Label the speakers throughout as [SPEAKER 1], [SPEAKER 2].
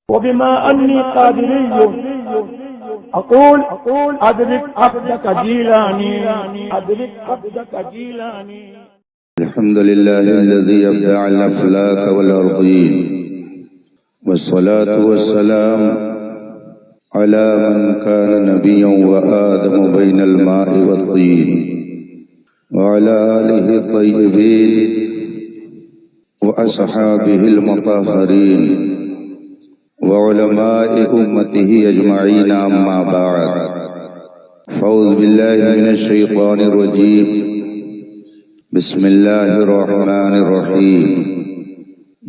[SPEAKER 1] وبما أني قادري أقول أدرك عبدك جيلاني أدرك عبدك جيلاني.
[SPEAKER 2] الحمد لله الذي أبدع الأفلاك والأرضين، والصلاة والسلام على من كان نبيا وآدم بين الماء والطين، وعلى آله الطيبين وأصحابه المطهرين وعلماء أمته أجمعين، أما بعد. فأعوذ بالله من الشيطان الرجيم. بسم الله الرحمن الرحيم.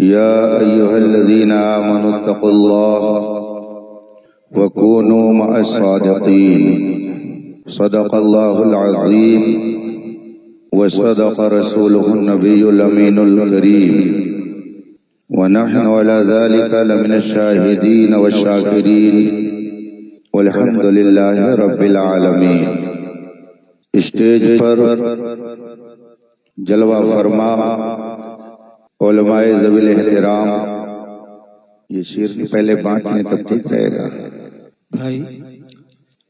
[SPEAKER 2] يا أيها الذين آمنوا اتقوا الله وكونوا مع الصادقين. صدق الله العظيم وصدق رسوله النبي الأمين الكريم، ونحن على ذلك لمن الشاهدين والشاكرين، والحمد لله رب العالمین. اسٹیج پر جلوہ فرما علماء ذوی الاحترام، یہ شیر پہلے بانٹ لیں تب ٹھیک رہے گا بھائی.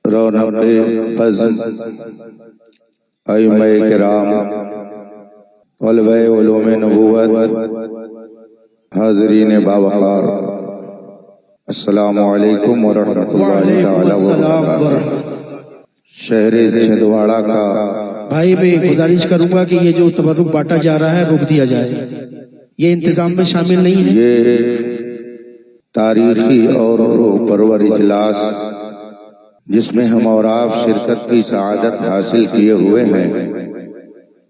[SPEAKER 2] رونق بزم ائمہ کرام، طلبہ علوم نبوت، حاضرین باوقار، السلام علیکم ورحمۃ اللہ تعالی وبرکاتہ. شہر چھندواڑہ کا
[SPEAKER 3] بھائی میں گزارش کروں گا کہ یہ جو تبرک بانٹا جا رہا ہے روک دیا جائے، یہ انتظام میں شامل نہیں ہے.
[SPEAKER 2] یہ تاریخی اور روح پرور اجلاس جس میں ہم اور آپ شرکت کی سعادت حاصل کیے ہوئے ہیں،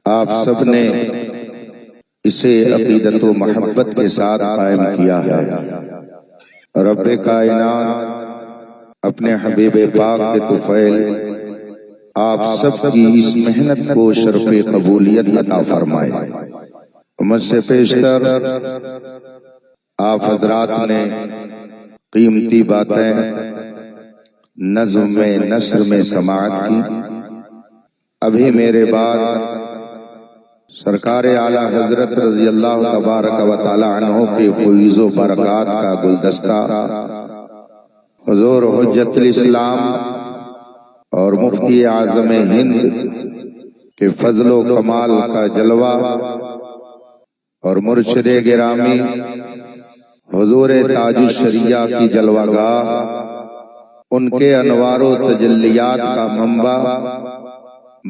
[SPEAKER 2] آپ سب نے اسے عقیدت و محبت کے ساتھ قائم کیا ہے. رب کائنات اپنے حبیب پاک کے طفیل آپ سب کی اس محنت کو شرف قبولیت عطا فرمائے. مجھ سے پیشتر آپ حضرات نے قیمتی باتیں نظم میں نثر میں سماعت کی. ابھی میرے بعد سرکار اعلی حضرت رضی اللہ تبارک و تعالی عنہ کے فیض و برکات کا گلدستہ حضور حجت الاسلام اور مفتی اعظم ہند کے فضل و کمال کا جلوہ اور مرشد گرامی حضور تاج الشریعہ کی جلوہ گاہ، ان کے انوار و تجلیات کا منبع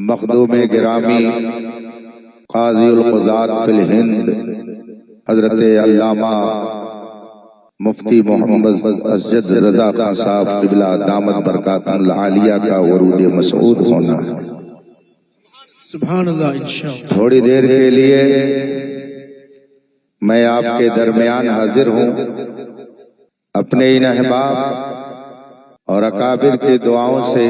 [SPEAKER 2] مخدوم گرامی قاضی القضات فی الہند حضرت علامہ مفتی محمد اسجد رضا خان صاحب قبلہ دامت برکاتہ العالیہ کا ورود مسعود ہونا ہے.
[SPEAKER 3] سبحان اللہ. انشاءاللہ
[SPEAKER 2] تھوڑی دیر کے لیے میں آپ کے درمیان حاضر ہوں. اپنے ان احباب اور اکابر کے دعاؤں سے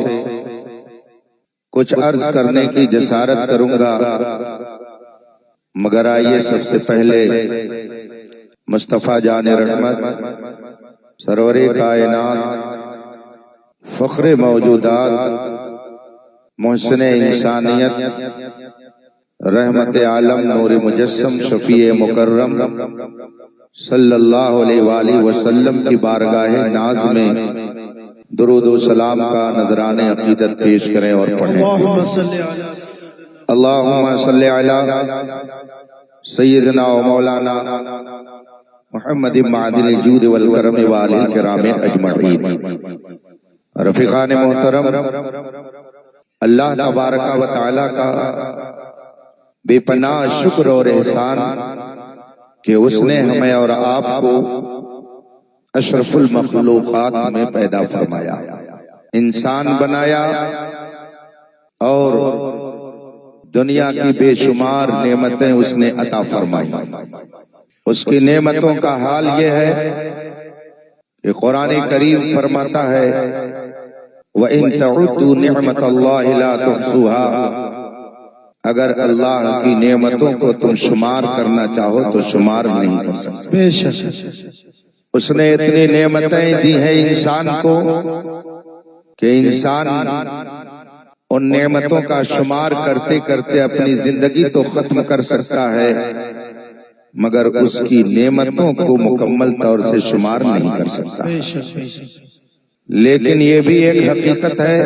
[SPEAKER 2] کچھ عرض کرنے کی جسارت کروں گا، مگر آئیے سب سے پہلے مصطفیٰ جان رحمت، سرور کائنات، فخر موجودات، محسن انسانیت، رحمت عالم، نور مجسم، شفیع مکرم صلی اللہ علیہ وآلہ وسلم کی بارگاہ ناز میں درود و سلام کا نذران عقیدت پیش کریں اور پڑھیں. اللہم صلی علی سیدنا و مولانا محمد معدن الجود والکرم والہ الکرام اجمعین. رفیقان محترم، اللہ تبارک و تعالی کا بے پناہ شکر اور احسان کہ اس نے ہمیں اور آپ کو اشرف المخلوقات میں پیدا فرمایا، انسان بنایا اور دنیا کی بے شمار نعمتیں اس نے عطا فرمائی. اس کی نعمتوں کا حال یہ ہے کہ قرآن کریم فرماتا ہے وَإِن تَعُدُّوا نِعْمَةَ اللَّهِ لَا تُحْصُوهَا، اگر اللہ کی نعمتوں کو تم شمار کرنا چاہو تو شمار نہیں کر سکتے.
[SPEAKER 3] بے شک
[SPEAKER 2] اس نے اتنی نعمتیں دی ہیں انسان کو کہ انسان ان نعمتوں کا شمار کرتے کرتے اپنی زندگی تو ختم کر سکتا ہے، مگر اس کی نعمتوں کو مکمل طور سے شمار نہیں کر سکتا۔ لیکن یہ بھی ایک حقیقت ہے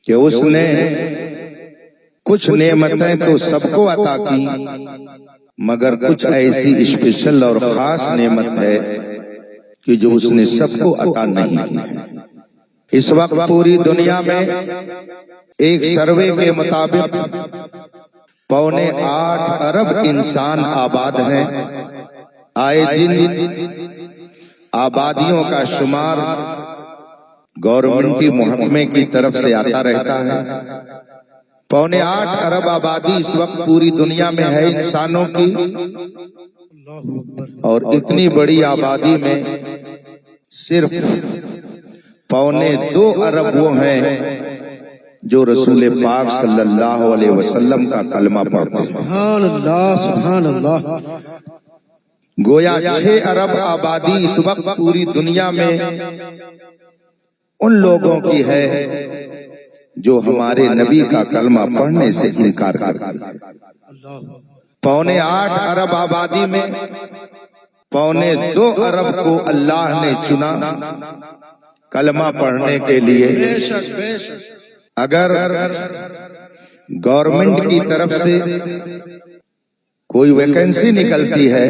[SPEAKER 2] کہ اس نے کچھ نعمتیں تو سب کو عطا کی، مگر کچھ ایسی اسپیشل اور خاص نعمت ہے کہ جو اس نے سب کو عطا نہیں کی ہے۔ اس وقت پوری دنیا میں ایک سروے کے مطابق 8.25 ارب انسان آباد ہیں۔ آئے دن آبادیوں کا شمار گورنمنٹی محکمے کی طرف سے آتا رہتا ہے۔ 8.25 ارب آبادی اس وقت پوری دنیا میں ہے انسانوں کی، اور اتنی بڑی آبادی میں صرف 2.25 ارب وہ ہیں جو رسول پاک صلی اللہ علیہ وسلم کا کلمہ پڑھتے ہیں۔
[SPEAKER 3] سبحان اللہ، سبحان اللہ۔
[SPEAKER 2] گویا 6 ارب آبادی اس وقت پوری دنیا میں ان لوگوں کی ہے جو ہمارے نبی کا کلمہ پڑھنے سے انکار کرتے ہیں۔ 8.25 ارب آبادی میں 2.25 ارب کو اللہ نے چنا کلمہ پڑھنے کے لیے۔ اگر گورنمنٹ کی طرف سے کوئی ویکنسی نکلتی ہے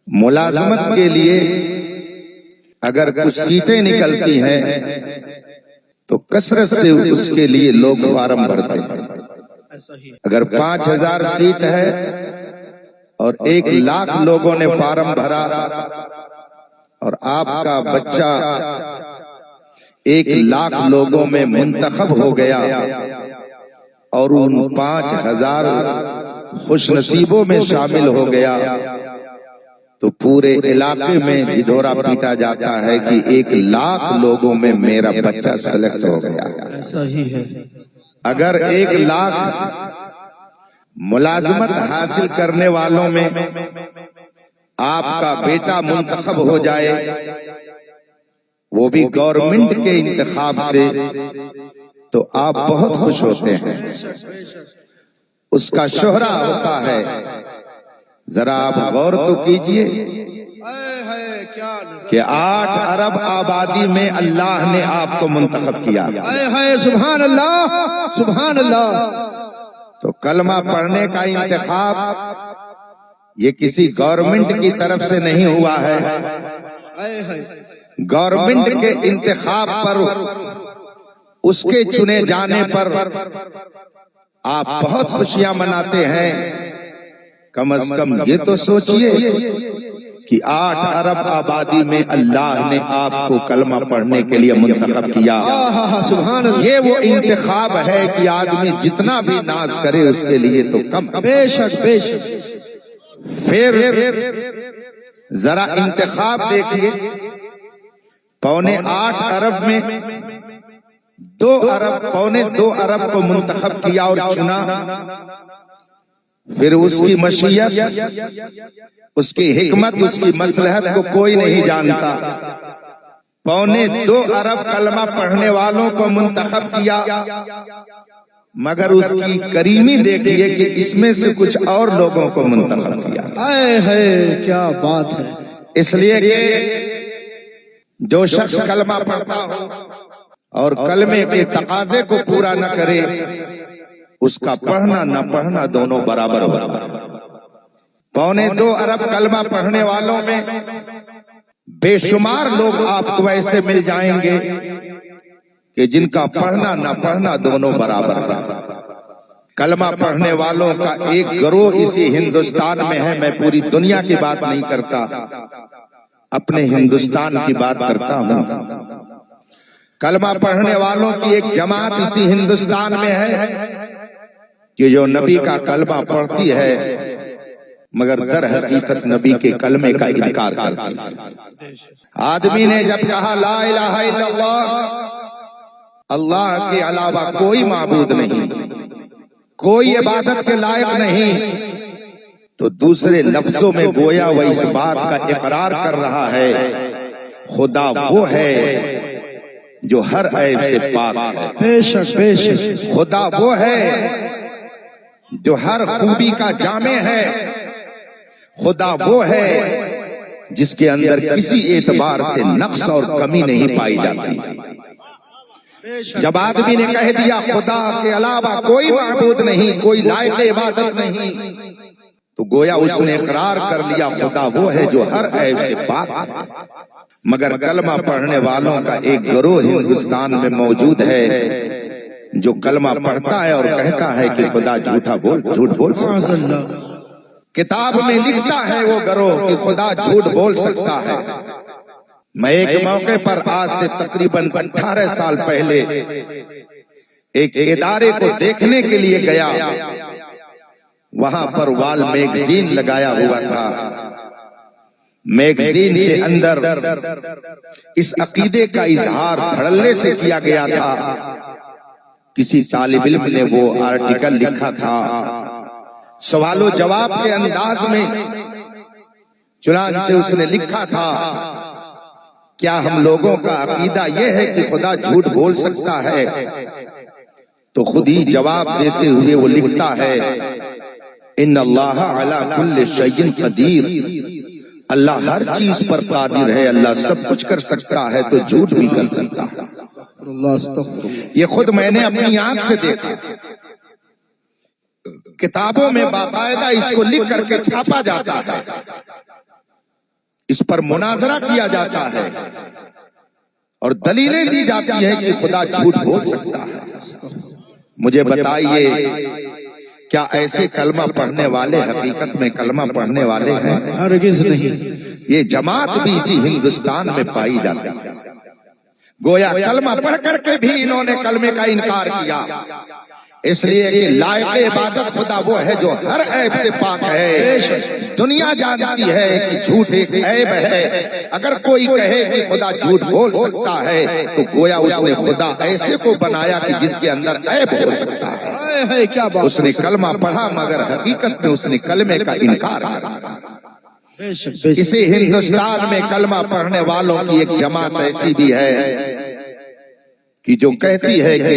[SPEAKER 2] ملازمت کے لیے، اگر کچھ سیٹیں نکلتی ہیں تو کثرت سے اس کے لیے لوگ فارم بھرتے ہیں۔ اگر 5000 سیٹ ہے اور 1,00,000 لوگوں نے فارم بھرا اور آپ کا بچہ 1,00,000 لوگوں میں منتخب ہو گیا اور ان 5,000 خوش نصیبوں میں شامل ہو گیا، تو پورے علاقے میں ڈھڈورا پیٹا جاتا ہے کہ 1,00,000 لوگوں میں میرا بچہ سلیکٹ ہو گیا۔
[SPEAKER 3] ایسا ہی ہے۔
[SPEAKER 2] اگر 1,00,000 ملازمت حاصل کرنے والوں میں آپ کا بیٹا منتخب ہو جائے، وہ بھی گورنمنٹ کے انتخاب سے، تو آپ بہت خوش ہوتے ہیں، اس کا شہرہ ہوتا ہے۔ ذرا آپ غور تو کیجئے کہ 8 ارب آبادی میں اللہ نے آپ کو منتخب کیا۔
[SPEAKER 3] سبحان اللہ، سبحان اللہ۔
[SPEAKER 2] تو کلمہ پڑھنے کا انتخاب یہ کسی گورنمنٹ کی طرف سے نہیں ہوا ہے۔ گورنمنٹ کے انتخاب پر، اس کے چنے جانے پر آپ بہت خوشیاں مناتے ہیں۔ کم از کم یہ تو سوچئے کہ 8 ارب آبادی میں اللہ نے آپ کو کلمہ پڑھنے کے لیے منتخب کیا۔ یہ وہ انتخاب ہے کہ آدمی جتنا بھی ناز کرے اس کے لیے تو کم۔
[SPEAKER 3] بے شک، بے شک۔
[SPEAKER 2] پھر ذرا انتخاب دیکھیے، 8.25 ارب میں 2.25 ارب کو منتخب کیا اور چنا۔ پھر اس کی مشیت، اس کی حکمت، اس کی مصلحت کو کوئی نہیں جانتا۔ 2.25 ارب کلمہ پڑھنے والوں کو منتخب کیا، مگر اس کی کریمی دیکھیے کہ اس میں سے کچھ اور لوگوں کو منتخب کیا۔
[SPEAKER 3] کیا بات ہے۔
[SPEAKER 2] اس لیے کہ جو شخص کلمہ پڑھتا ہو اور کلمے کے تقاضے کو پورا نہ کرے، اس کا پڑھنا نہ پڑھنا دونوں برابر ہوتا ہے۔ 2.25 ارب کلمہ پڑھنے والوں میں بے شمار لوگ آپ کو ایسے مل جائیں گے کہ جن کا پڑھنا نہ پڑھنا دونوں برابر ہے۔ کلمہ پڑھنے والوں کا ایک گروہ اسی ہندوستان میں ہے، میں پوری دنیا کی بات نہیں کرتا، اپنے ہندوستان کی بات کرتا ہوں۔ کلمہ پڑھنے والوں کی ایک جماعت اسی ہندوستان میں ہے کہ جو نبی کا کلمہ پڑھتی ہے مگر در حقیقت نبی کے کلمے کا انکار کرتی ہے۔ آدمی نے جب کہا لا الہ الا اللہ، اللہ کے علاوہ کوئی معبود نہیں، کوئی عبادت کے لائق نہیں، تو دوسرے لفظوں میں گویا وہ اس بات کا اقرار کر رہا ہے خدا وہ ہے جو ہر عیب سے پاک ہے۔
[SPEAKER 3] بے شک، بے شک۔
[SPEAKER 2] خدا وہ ہے جو ہر خوبی کا جامع ہے، خدا وہ ہے جس کے اندر کسی اعتبار سے نقص اور کمی نہیں پائی جاتی۔ جب آدمی نے کہہ دیا خدا کے علاوہ کوئی معبود نہیں، کوئی لائق عبادت نہیں، تو گویا اس نے اقرار کر لیا خدا وہ ہے جو ہر عیب سے پاک ہے۔ مگر کلمہ پڑھنے والوں کا ایک گروہ ہندوستان میں موجود ہے جو کلمہ پڑھتا ہے اور کہتا ہے کہ خدا جھوٹ بول سکتا ہے۔ کتاب میں لکھتا ہے وہ گروہ کہ خدا جھوٹ بول سکتا ہے۔ میں ایک موقع پر آج سے تقریباً 18 سال پہلے ایک ادارے کو دیکھنے کے لیے گیا۔ وہاں پر وال میگزین لگایا ہوا تھا۔ میگزین کے اندر اس عقیدے کا اظہار دھڑلے سے کیا گیا تھا۔ کسی طالب علم نے وہ آرٹیکل لکھا تھا سوال و جواب کے انداز میں، چنانچہ اس نے لکھا تھا کیا ہم لوگوں کا عقیدہ یہ ہے کہ خدا جھوٹ بول سکتا ہے؟ تو خود ہی جواب دیتے ہوئے وہ لکھتا ہے ان اللہ علی کل شیء قدیر، اللہ ہر چیز پر قادر ہے، اللہ سب کچھ کر سکتا ہے تو جھوٹ بھی کر سکتا ہے۔ یہ خود میں نے اپنی آنکھ سے دیکھا، کتابوں میں باقاعدہ اس کو لکھ کر کے چھاپا جاتا ہے، اس پر مناظرہ کیا جاتا ہے اور دلیلیں دی جاتی ہیں کہ خدا جھوٹ بول سکتا ہے۔ مجھے بتائیے کیا ایسے کلمہ پڑھنے والے حقیقت میں کلمہ پڑھنے والے ہیں؟
[SPEAKER 3] ہرگز نہیں۔
[SPEAKER 2] یہ جماعت بھی اسی ہندوستان میں پائی جاتی ہے۔ گویا کلمہ پڑھ کر کے بھی انہوں نے کلمے کا انکار کیا، اس لیے کہ لائق عبادت خدا وہ ہے جو ہر عیب سے پاک ہے۔ دنیا جانتی ہے کہ جھوٹ ایک عیب ہے۔ اگر کوئی کہے کہ خدا جھوٹ بول سکتا ہے تو گویا اس نے خدا ایسے کو بنایا کہ جس کے اندر عیب ہو سکتا ہے۔ اس نے کلمہ پڑھا مگر حقیقت میں اس نے کلمے کا انکار کیا۔ اسی ہندوستان میں کلمہ پڑھنے والوں کی ایک جماعت ایسی بھی ہے کہ جو کہتی ہے کہ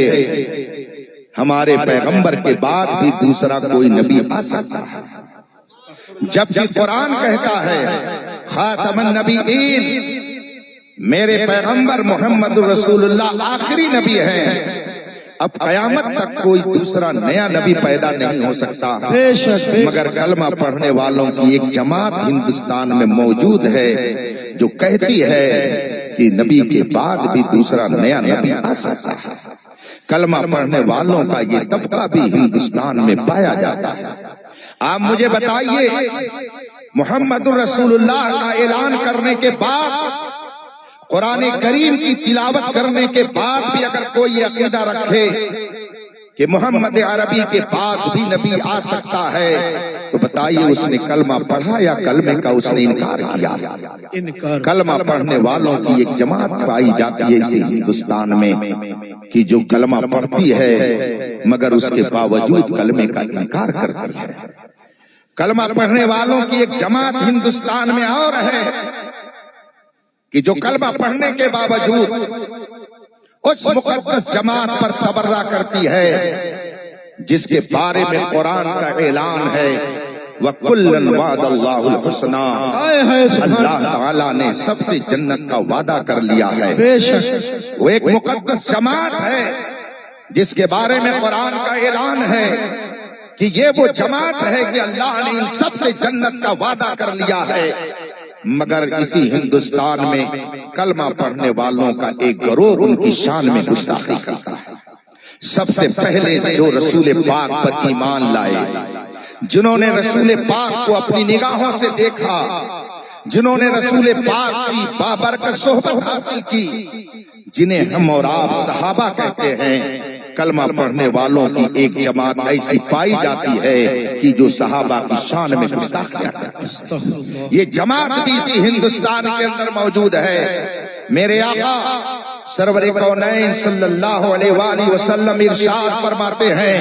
[SPEAKER 2] ہمارے پیغمبر کے بعد بھی دوسرا کوئی نبی آ سکتا ہے، جبکہ قرآن کہتا ہے خاتم النبیین، میرے پیغمبر محمد رسول اللہ آخری نبی ہیں، اب قیامت تک کوئی دوسرا نیا نبی پیدا نہیں ہو سکتا۔ مگر کلمہ پڑھنے والوں کی ایک جماعت ہندوستان میں موجود ہے جو کہتی ہے کہ نبی کے بعد بھی دوسرا نیا نبی آ سکتا ہے۔ کلمہ پڑھنے والوں کا یہ طبقہ بھی ہندوستان میں پایا جاتا ہے۔ آپ مجھے بتائیے محمد رسول اللہ کا اعلان کرنے کے بعد، قرآن کریم کی تلاوت کرنے کے بعد بھی اگر کوئی عقیدہ رکھے کہ محمد عربی کے بعد بھی نبی آ سکتا ہے تو بتائیے اس نے کلمہ پڑھا یا کلمے کا اس نے انکار کیا؟ کلمہ پڑھنے والوں کی ایک جماعت پائی جاتی ہے اسی ہندوستان میں کہ جو کلمہ پڑھتی ہے مگر اس کے باوجود کلمے کا انکار کرتی ہے۔ کلمہ پڑھنے والوں کی ایک جماعت ہندوستان میں اور ہے کہ جو کلمہ پڑھنے کے باوجود اس مقدس جماعت پر تبرہ کرتی ہے جس کے بارے میں قرآن کا اعلان ہے وَكُلًّا وَعَدَ اللَّهُ الْحُسْنَىٰ، اللہ تعالیٰ نے سب سے جنت کا وعدہ کر لیا ہے۔ وہ ایک مقدس جماعت ہے جس کے بارے میں قرآن کا اعلان ہے کہ یہ وہ جماعت ہے کہ اللہ نے ان سب سے جنت کا وعدہ کر لیا ہے۔ مگر اسی ہندوستان میں کلمہ پڑھنے والوں کا ایک گروہ ان کی شان میں گستاخی کرتا ہے۔ سب سے پہلے جو رسول پاک پر ایمان لائے، جنہوں نے رسول پاک کو اپنی نگاہوں سے دیکھا، جنہوں نے رسول پاک کی بابرکت صحبت حاصل کی، جنہیں ہم اور آپ صحابہ کہتے ہیں، کلمہ پڑھنے والوں کی ایک جماعت ایسی پائی جاتی ہے کہ جو صحابہ کی شان میں گستاخیاں کرتی ہے۔ یہ جماعت بھی اسی ہندوستان کے اندر موجود ہے۔ میرے آقا سرور کونین صلی اللہ علیہ وآلہ وسلم ارشاد فرماتے ہیں،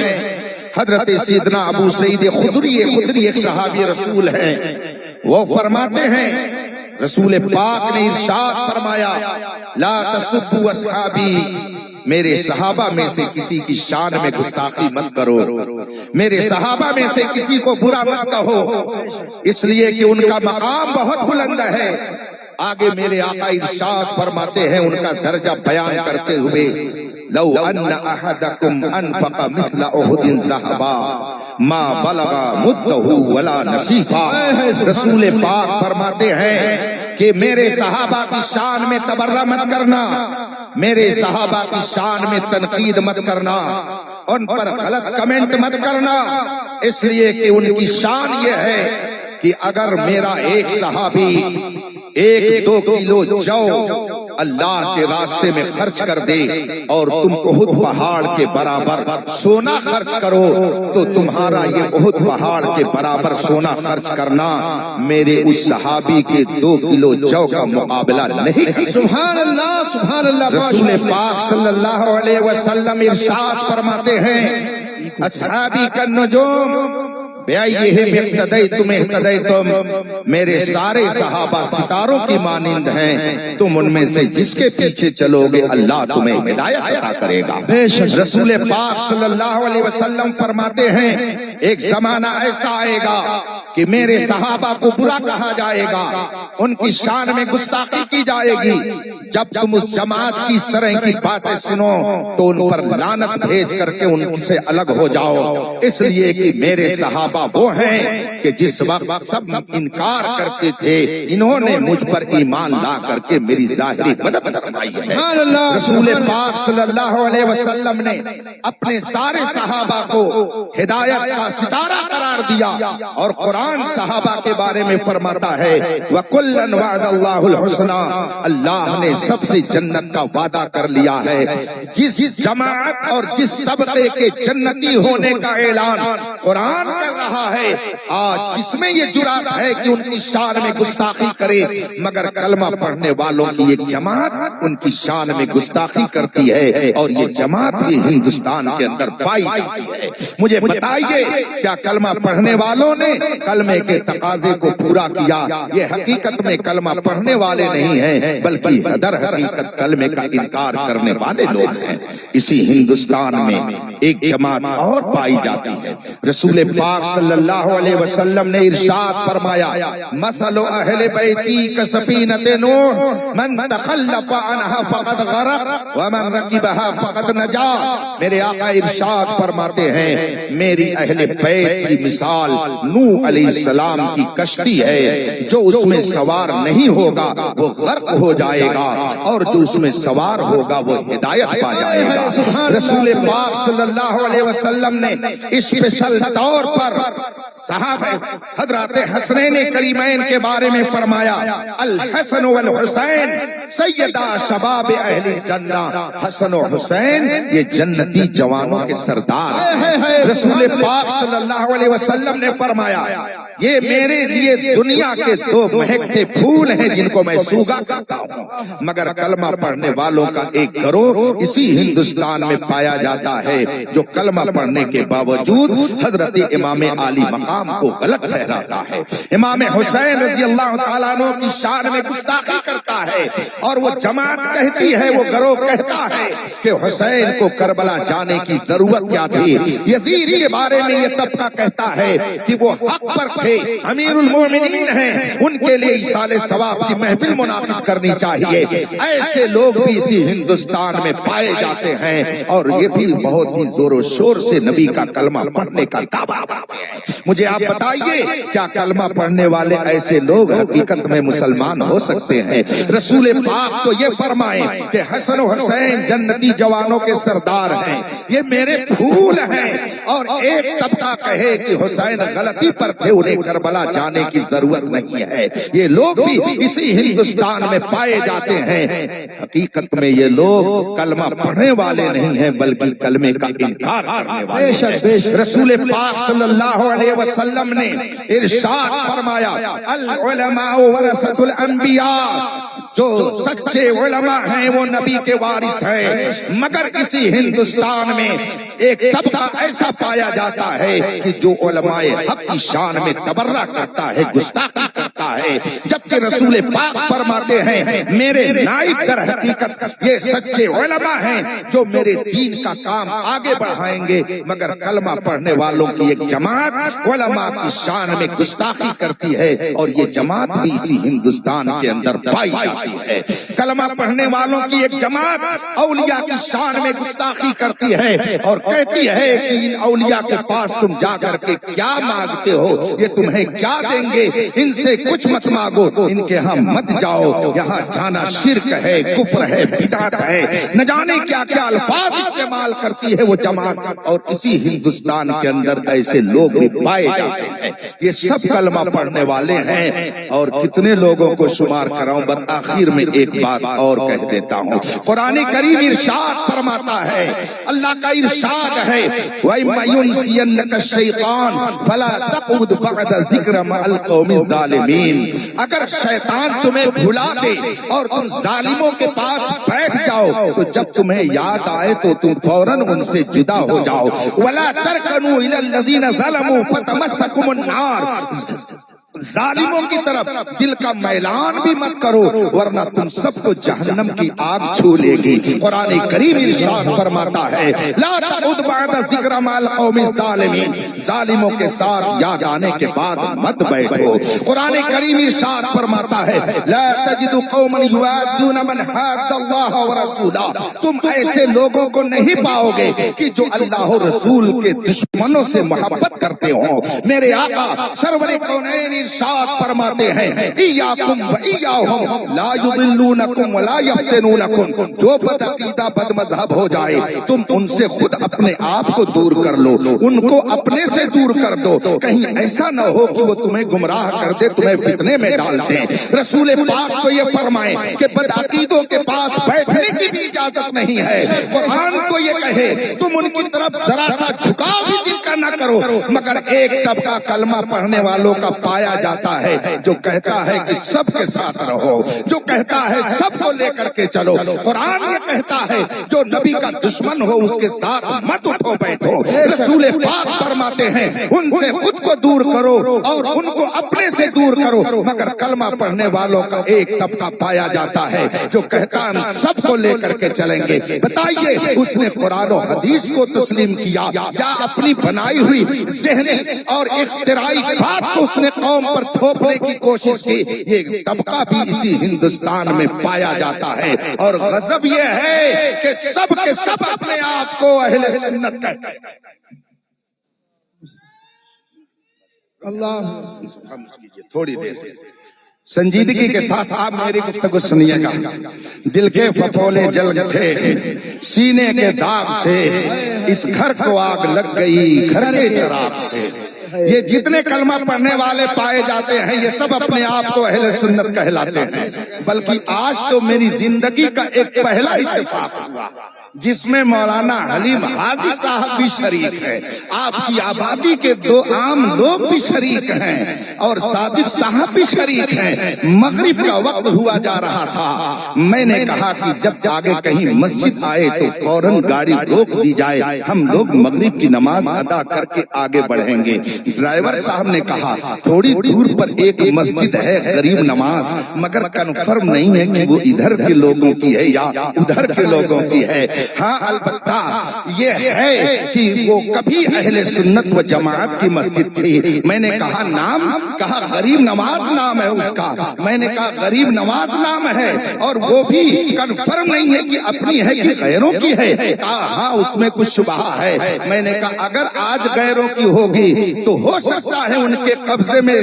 [SPEAKER 2] حضرت سیدنا ابو سعید خدری ایک صحابی رسول ہیں، وہ فرماتے ہیں رسول پاک نے ارشاد فرمایا لا تسبوا اصحابی میرے صحابہ میں سے کسی کی شان میں گستاخی مت کرو، میرے صحابہ میں سے کسی کو برا مت کہو، اس لیے کہ ان کا مقام بہت بلند ہے۔ آگے میرے آقا ارشاد فرماتے ہیں ان کا درجہ بیان کرتے ہوئے، لو ان احدکم انفق مثل احد ذهبا ما بلغ مدہ ولا نصیفا۔ رسول پاک فرماتے ہیں کہ میرے صحابہ کی شان میں تبرہ مت کرنا، میرے صحابہ کی شان میں تنقید مت کرنا، ان پر غلط کمنٹ مت کرنا، اس لیے کہ ان کی شان یہ ہے کہ اگر میرا ایک صحابی 1-2 کلو جو اللہ کے راستے میں خرچ کر دے اور تم احد پہاڑ کے برابر سونا خرچ کرو تو تمہارا یہ احد پہاڑ کے برابر سونا خرچ کرنا میرے اس صحابی کے 2 کلو جو کا مقابلہ نہیں۔
[SPEAKER 3] سبحان اللہ سبحان اللہ۔
[SPEAKER 2] رسول پاک صلی اللہ علیہ وسلم ارشاد فرماتے ہیں، اصحابی کا نجوم بیائیہم اقتدیتم اہتدیتم، میرے سارے صحابہ ستاروں کی مانند ہیں، تم ان میں سے جس کے پیچھے چلو گے اللہ تمہیں ہدایت عطا کرے گا۔ رسول پاک صلی اللہ علیہ وسلم فرماتے ہیں ایک زمانہ ایسا آئے گا کہ میرے صحابہ کو برا کہا جائے گا، ان کی شان میں گستاخی کی جائے گی۔ جب تم اس جماعت کی اس طرح کی باتیں سنو تو ان پر لعنت بھیج کر کے ان سے الگ ہو جاؤ، اس لیے کہ میرے صحابہ وہ ہیں کہ جس وقت سب انکار کرتے تھے انہوں نے مجھ پر ایمان لا کر کے میری ظاہری مدد فرمائی ہے۔ رسول پاک صلی اللہ علیہ وسلم نے اپنے سارے صحابہ کو ہدایت کا ستارہ قرار دیا، اور قرآن صحابہ کے بارے میں فرماتا ہے وَكُلًّا وَعَدَ اللَّهُ الْحُسْنَى، اللہ نے سب سے جنت کا وعدہ کر لیا ہے۔ جس جماعت اور جس طبقے کے جنتی ہونے کا اعلان قرآن کر رہا ہے، آج اس میں یہ جرات ہے کہ ان کی شان میں گستاخی کرے، مگر کلمہ پڑھنے والوں کی ایک جماعت ان کی شان میں گستاخی کرتی ہے، اور یہ جماعت بھی ہندوستان کے اندر پائی جاتی ہے۔ مجھے بتائیے کیا کلمہ پڑھنے والوں نے کلمے کے تقاضے کو پورا کیا؟ یہ حقیقت میں کلمہ پڑھنے والے نہیں ہیں بلکہ در حقیقت کلمے کا انکار کرنے والے لوگ ہیں۔ اسی ہندوستان میں ایک جماعت اور پائی جاتی ہے۔ رسول پاک صلی اللہ علیہ وسلم نے ارشاد فرمایا مثل اہل بیتی کسفینۃ نوح من تخلف عنها فقد غرق ومن رکبها فقد نجا۔ میرے آقا ارشاد فرماتے ہیں میری اہل بیت کی مثال نوح علیہ السلام کی کشتی ہے، جو اس میں سوار نہیں ہوگا وہ غرق ہو جائے گا، اور جو اس میں سوار ہوگا وہ ہدایت پا جائے گا۔ رسول پاک صلی اللہ علیہ وسلم نے اسپیشل طور پر صحابہ حضرات حسنین کریمین کے بارے میں فرمایا الحسن والحسین سیدہ شباب اہل جنہ، حسن و حسین یہ جنتی جوانوں کے سردار ہیں۔ رسول پاک صلی اللہ علیہ وسلم نے فرمایا یہ میرے لیے دنیا کے 2 مہکتے پھول ہیں جن کو میں سوگا کرتا ہوں، مگر کلمہ پڑھنے والوں کا ایک گروہ اسی ہندوستان میں پایا جاتا ہے جو کلمہ پڑھنے کے باوجود حضرت امام عالی مقام کو غلط ٹھہراتا ہے، امام حسین رضی اللہ تعالیٰ عنہ کی شان میں گستاخی کرتا ہے، اور وہ جماعت کہتی ہے، وہ گروہ کہتا ہے کہ حسین کو کربلا جانے کی ضرورت کیا تھی۔ یزید کے بارے میں یہ طبقہ کہتا ہے کہ وہ حق پر امیر المومنین ہیں، ان کے لیے ایصال ثواب کی محفل منعقد کرنی چاہیے۔ ایسے لوگ بھی اسی ہندوستان میں پائے جاتے ہیں، اور یہ بھی بہت ہی زور و شور سے نبی کا کلمہ پڑھنے کا دعویٰ کرتے ہیں۔ مجھے آپ بتائیے کیا کلمہ پڑھنے والے ایسے لوگ حقیقت میں مسلمان ہو سکتے ہیں؟ رسول پاک تو یہ فرمائیں کہ حسن و حسین جنتی جوانوں کے سردار ہیں، یہ میرے پھول ہیں، اور ایک طبقہ کہے کہ حسین غلطی پر تھے، انہیں کربلا جانے کی ضرورت نہیں ہے۔ یہ لوگ بھی اسی ہندوستان میں پائے جاتے ہیں۔ حقیقت میں یہ لوگ کلمہ پڑھنے والے نہیں ہیں بلکہ کلمے کا انکار کرنے والے ہیں۔ رسول پاک صلی اللہ علیہ وسلم نے ارشاد فرمایا العلماء ورثۃ الانبیاء، جو سچے علماء ہیں وہ نبی کے وارث ہیں، مگر اسی ہندوستان میں ایک طبقہ ایسا پایا جاتا ہے کہ جو علماء حق کی شان میں تبرہ کرتا ہے، گستاخی کرتا ہے، ہے، جبکہ رسول پاک فرماتے ہیں میرے نائب در حقیقت یہ سچے علماء ہیں جو میرے دین کا کام آگے بڑھائیں گے، مگر کلمہ پڑھنے والوں کی ایک جماعت علماء کی شان میں گستاخی کرتی ہے، اور یہ جماعت بھی اسی ہندوستان کے اندر پائی جاتی ہے۔ کلمہ پڑھنے والوں کی ایک جماعت اولیاء کی شان میں گستاخی کرتی ہے اور کہتی ہے کہ ان اولیاء کے پاس تم جا کر کے کیا مانگتے ہو، یہ تمہیں کیا دیں گے، ان سے کچھ مت مانگو، ان کے ہاں مت جاؤ، یہاں جانا شرک ہے، کفر ہے، بدعت ہے، نہ جانے کیا کیا الفاظ استعمال کرتی ہے وہ جماعت، اور اسی ہندوستان کے اندر ایسے لوگ بھی پائے جاتے ہیں۔ یہ سب کلمہ پڑھنے والے ہیں، اور کتنے لوگوں کو شمار کراؤں، بس آخر میں ایک بات اور کہہ دیتا ہوں۔ قرآن کریم ارشاد فرماتا ہے، اللہ کا ارشاد ہے وَإِمَّا يُنْسِيَنَّكَ الشَّيْطَانُ فَلَا تَقْعُدْ بَعْدَ الذِّكْرِ مَعَ الْقَوْمِ الظَّالِمِينَ۔ اگر شیطان تمہیں بھلا دے اور تم ظالموں کے پاس بیٹھ جاؤ تو جب تمہیں یاد آئے تو تم فوراً ان سے جدا ہو جاؤ۔ وَلَا تَرْكَنُوا إِلَى الَّذِينَ ظَلَمُوا فَتَمَسَّكُمُ النَّارُ۔ ظالموں کی طرف دل کا میلان بھی مت کرو ورنہ تم سب کو جہنم کی آگ چھو لے گی۔ قرآن کریم ارشاد فرماتا ہے لا تقعد بعد الذکر مع القوم الظالمین، ظالموں کے ساتھ یاد آنے کے بعد مت بیٹھو۔ قرآن کریم ارشاد فرماتا ہے لا تجد قوما یوادون من حاد اللہ ورسولہ، تم ایسے لوگوں کو نہیں پاؤ گے کہ جو اللہ و رسول کے دشمنوں سے محبت کرتے ہوں۔ میرے آقا سرور کونین ارشاد فرماتے ہیں ایاکم و ایاہم لا یضلونکم ولا یفتنونکم، جو بد عقیدہ بد مذہب ہو جائے تم ان سے خود اپنے آپ کو دور کر لو، ان کو اپنے سے دور کر دو، کہیں ایسا نہ ہو کہ وہ تمہیں گمراہ کر دے، تمہیں فتنے میں ڈال دیں۔ رسول پاک تو یہ فرمائیں کہ بد عقیدوں کے پاس بیٹھنے کی بھی اجازت نہیں ہے۔ قرآن کو یہ کہے تم ان کی طرف ذرا سا جھکاؤ بھی دل کا نہ کرو، مگر ایک طبقہ کلمہ پڑھنے والوں کا پایا جاتا ہے جو کہتا ہے کہ سب کے ساتھ رہو، جو کہتا ہے سب کو لے کر کے چلو۔ قرآن یہ کہتا ہے جو نبی کا دشمن ہو اس کے ساتھ مت اٹھو بیٹھو۔ رسول پاک فرماتے ہیں ان سے خود کو دور کرو اور ان کو اپنے سے دور کرو، مگر کلمہ پڑھنے والوں کا ایک طبقہ پایا جاتا ہے جو کہتا ہے سب کو لے کر کے چلیں گے۔ بتائیے اس نے قرآن و حدیث کو تسلیم کیا یا اپنی بنائی ہوئی ذہنی اور اختراعی بات کو اس نے قوم پر تھوپنے کی کوشش کی؟ یہ طبقہ بھی اسی ہندوستان میں پایا جاتا ہے، اور غضب یہ ہے کہ سب کے سب اپنے آپ کو اہل سنت کہتے ہیں۔ اللہ تھوڑی دیر سنجیدگی کے ساتھ آپ میری گفتگو سنیے گا۔ دل کے پھپھولے جل اٹھے سینے کے داغ سے، اس گھر کو آگ لگ گئی گھر کے چراغ سے۔ یہ جتنے کلمہ پڑھنے والے پائے جاتے ہیں یہ سب اپنے آپ کو اہل سنت کہلاتے ہیں، بلکہ آج تو میری زندگی کا ایک پہلا اتفاق ہوا جس میں مولانا حلیم حاجی صاحب بھی شریک ہیں، آپ کی آبادی کے دو عام لوگ بھی شریک ہیں، اور صادق صاحب بھی شریک ہیں۔ مغرب کا وقت ہوا جا رہا تھا، میں نے کہا کہ جب آگے کہیں مسجد آئے تو فوراً گاڑی روک دی جائے، ہم لوگ مغرب کی نماز ادا کر کے آگے بڑھیں گے۔ ڈرائیور صاحب نے کہا تھوڑی دور پر ایک مسجد ہے غریب نواز، مگر کنفرم نہیں ہے کہ وہ ادھر کے لوگوں کی ہے یا ادھر کے لوگوں کی ہے۔ ہاں البتہ یہ ہے کہ وہ کبھی اہل سنت و جماعت کی مسجد تھی۔ میں نے کہا نام؟ کہا غریب نواز نام ہے اس کا۔ میں نے کہا غریب نواز نام ہے اور وہ بھی کنفرم نہیں ہے کہ اپنی ہے کہ غیروں کی ہے؟ کہا ہاں اس میں کچھ شبہ ہے۔ میں نے کہا اگر آج غیروں کی ہوگی تو ہو سکتا ہے ان کے قبضے میں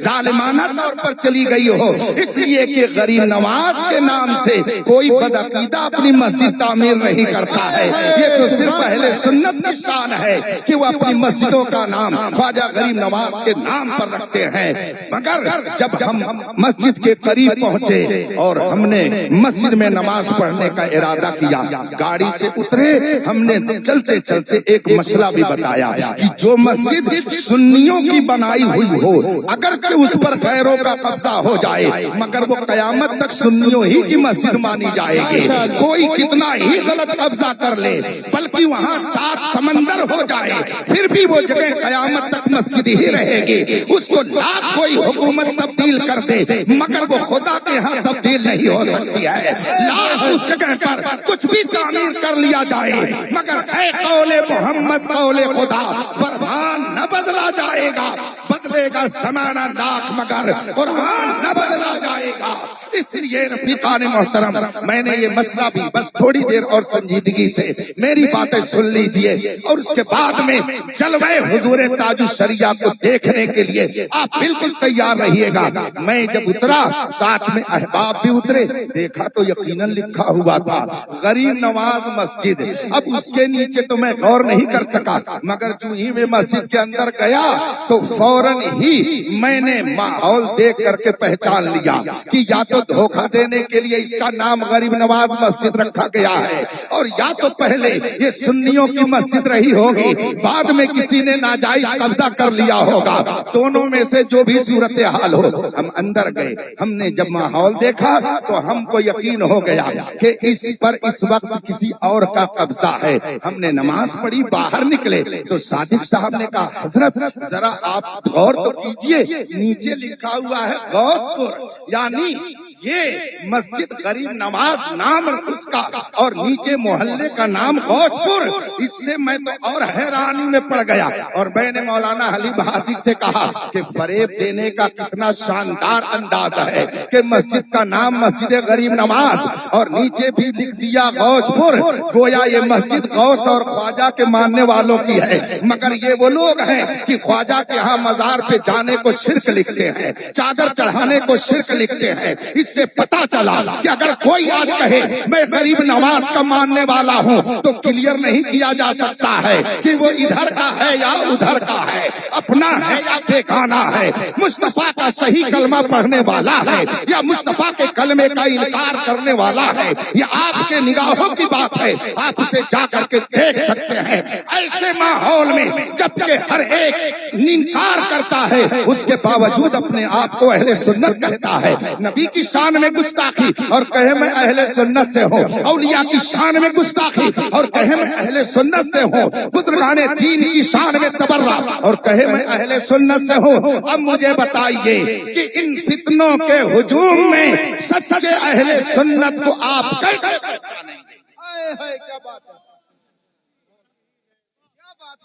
[SPEAKER 2] ظالمانہ طور پر چلی گئی ہو، اس لیے کہ غریب نواز کے نام سے کوئی بدعقیدہ اپنی مسجد تعمیر نہیں کرتا ہے۔ یہ تو صرف اہل سنت کی شان ہے کہ وہ اپنی مسجدوں کا نام خواجہ غریب نواز کے نام پر رکھتے ہیں۔ مگر جب ہم مسجد کے قریب پہنچے اور ہم نے مسجد میں نماز پڑھنے کا ارادہ کیا، گاڑی سے اترے، ہم نے چلتے چلتے ایک مسئلہ بھی بتایا کہ جو مسجد سنیوں کی بنائی ہوئی ہو اگرچہ اس پر غیروں کا قبضہ ہو جائے مگر وہ قیامت تک سنیوں ہی کی مسجد مانی جائے گی۔ کوئی کتنا ہی غلط
[SPEAKER 4] قبضہ کر لے بلکہ وہاں 7 سمندر ہو جائے پھر بھی وہ جگہ قیامت تک مسجد ہی رہے گی. اس کو لاکھ کوئی حکومت تبدیل کر دے مگر وہ خدا کے ہاں تبدیل نہیں ہو سکتی ہے. لاکھ اس جگہ پر کچھ بھی تعمیر کر لیا جائے مگر اے قول محمد قول خدا فرمان نہ بدلا جائے گا. بدلے گا زمانہ لاکھ مگر قرآن نہ بدلا جائے گا. اس لیے رفیقان محترم میں نے یہ مسئلہ بھی بس تھوڑی دیر اور سنجیدگی سے میری باتیں سن لیجئے اور اس کے بعد میں جلوہ حضور تاج الشریعہ کو دیکھنے کے لیے آپ بالکل تیار رہیے گا. میں جب اترا ساتھ میں احباب بھی اترے دیکھا تو یقیناً لکھا ہوا تھا غریب نواز مسجد. اب اس کے نیچے تو میں غور نہیں کر سکا مگر جو ہی میں مسجد کے اندر گیا تو فوراً ہی میں نے ماحول دیکھ کر کے پہچان لیا کہ یا تو دھوکہ دینے کے لیے اس کا نام غریب نواز مسجد رکھا گیا ہے اور یا تو پہلے یہ سنیوں کی مسجد رہی ہوگی بعد میں کسی نے ناجائز قبضہ کر لیا ہوگا. دونوں میں سے جو بھی صورتحال ہو ہم اندر گئے. ہم نے جب ماحول دیکھا تو ہم کو یقین ہو گیا کہ اس پر اس وقت کسی اور کا قبضہ ہے. ہم نے نماز پڑھی باہر نکلے تو صادق صاحب نے کہا حضرت ذرا آپ غور تو کیجئے نیچے لکھا ہوا ہے غوث پور یعنی یہ مسجد غریب نواز نام اس کا اور نیچے محلے کا نام غوث پور. اس سے میں تو اور حیرانی میں پڑ گیا اور میں نے مولانا حلیم حاجی سے کہا کہ فریب دینے کا کتنا شاندار انداز ہے کہ مسجد کا نام مسجد غریب نواز اور نیچے بھی لکھ دیا غوث پور. گویا یہ مسجد غوث اور خواجہ کے ماننے والوں کی ہے مگر یہ وہ لوگ ہیں کہ خواجہ کے ہاں مزار پہ جانے کو شرک لکھتے ہیں چادر چڑھانے کو شرک لکھتے ہیں. اس سے پتا چلا کہ اگر کوئی آج کہے میں غریب نواز کا ماننے والا ہوں تو کلیئر نہیں کیا جا سکتا ہے کہ وہ ادھر کا ہے یا ادھر کا ہے اپنا ہے یا بیگانہ ہے مصطفیٰ کا صحیح کلمہ پڑھنے والا ہے یا مصطفیٰ کے کلمے کا انکار کرنے والا ہے. یہ آپ کے نگاہوں کی بات ہے آپ اسے جا کر کے دیکھ سکتے ہیں. ایسے ماحول میں جبکہ ہر ایک انکار کرتا ہے اس کے باوجود اپنے آپ کو اہل سنت کہتا ہے. نبی کی شان میں گستاخی اور کہے میں اہل سنت سے ہوں. اولیاء کی شان میں گستاخی اور کہے میں اہل سنت سے ہوں. بزرگان دین کی شان میں تبرع اور کہے میں اہل سنت سے ہوں. اب مجھے بتائیے کہ ان فتنوں کے ہجوم میں سچے اہل سنت کو آپ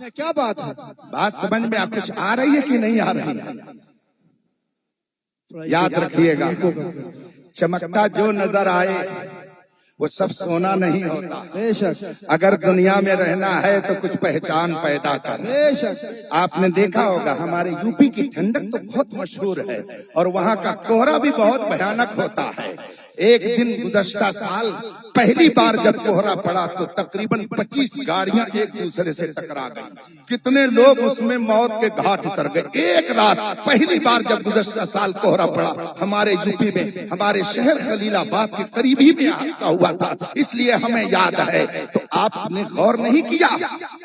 [SPEAKER 3] کیا بات ہے
[SPEAKER 4] بات سمجھ میں آپ کچھ آ رہی ہے کہ نہیں آ رہی ہے؟ یاد رکھیے گا چمکتا جو نظر آئے وہ سب سونا نہیں ہوتا.
[SPEAKER 3] بے شک
[SPEAKER 4] اگر دنیا میں رہنا ہے تو کچھ پہچان پیدا کر.
[SPEAKER 3] بے شک
[SPEAKER 4] آپ نے دیکھا ہوگا ہمارے یو پی کی ٹھنڈک تو بہت مشہور ہے اور وہاں کا کوہرا بھی بہت بھیانک ہوتا ہے. ایک دن گزشتہ سال پہلی بار جب کوہرا پڑا تو تقریباً 25 گاڑیاں ایک دوسرے سے ٹکرا گئی. کتنے لوگ اس میں موت کے گھاٹ اتر گئے. ایک رات پہلی بار جب گزشتہ سال کوہرا پڑا ہمارے یو پی میں ہمارے شہر خلیل آباد کے قریب ہی میں حادثہ ہوا تھا اس لیے ہمیں یاد ہے. تو آپ نے غور نہیں کیا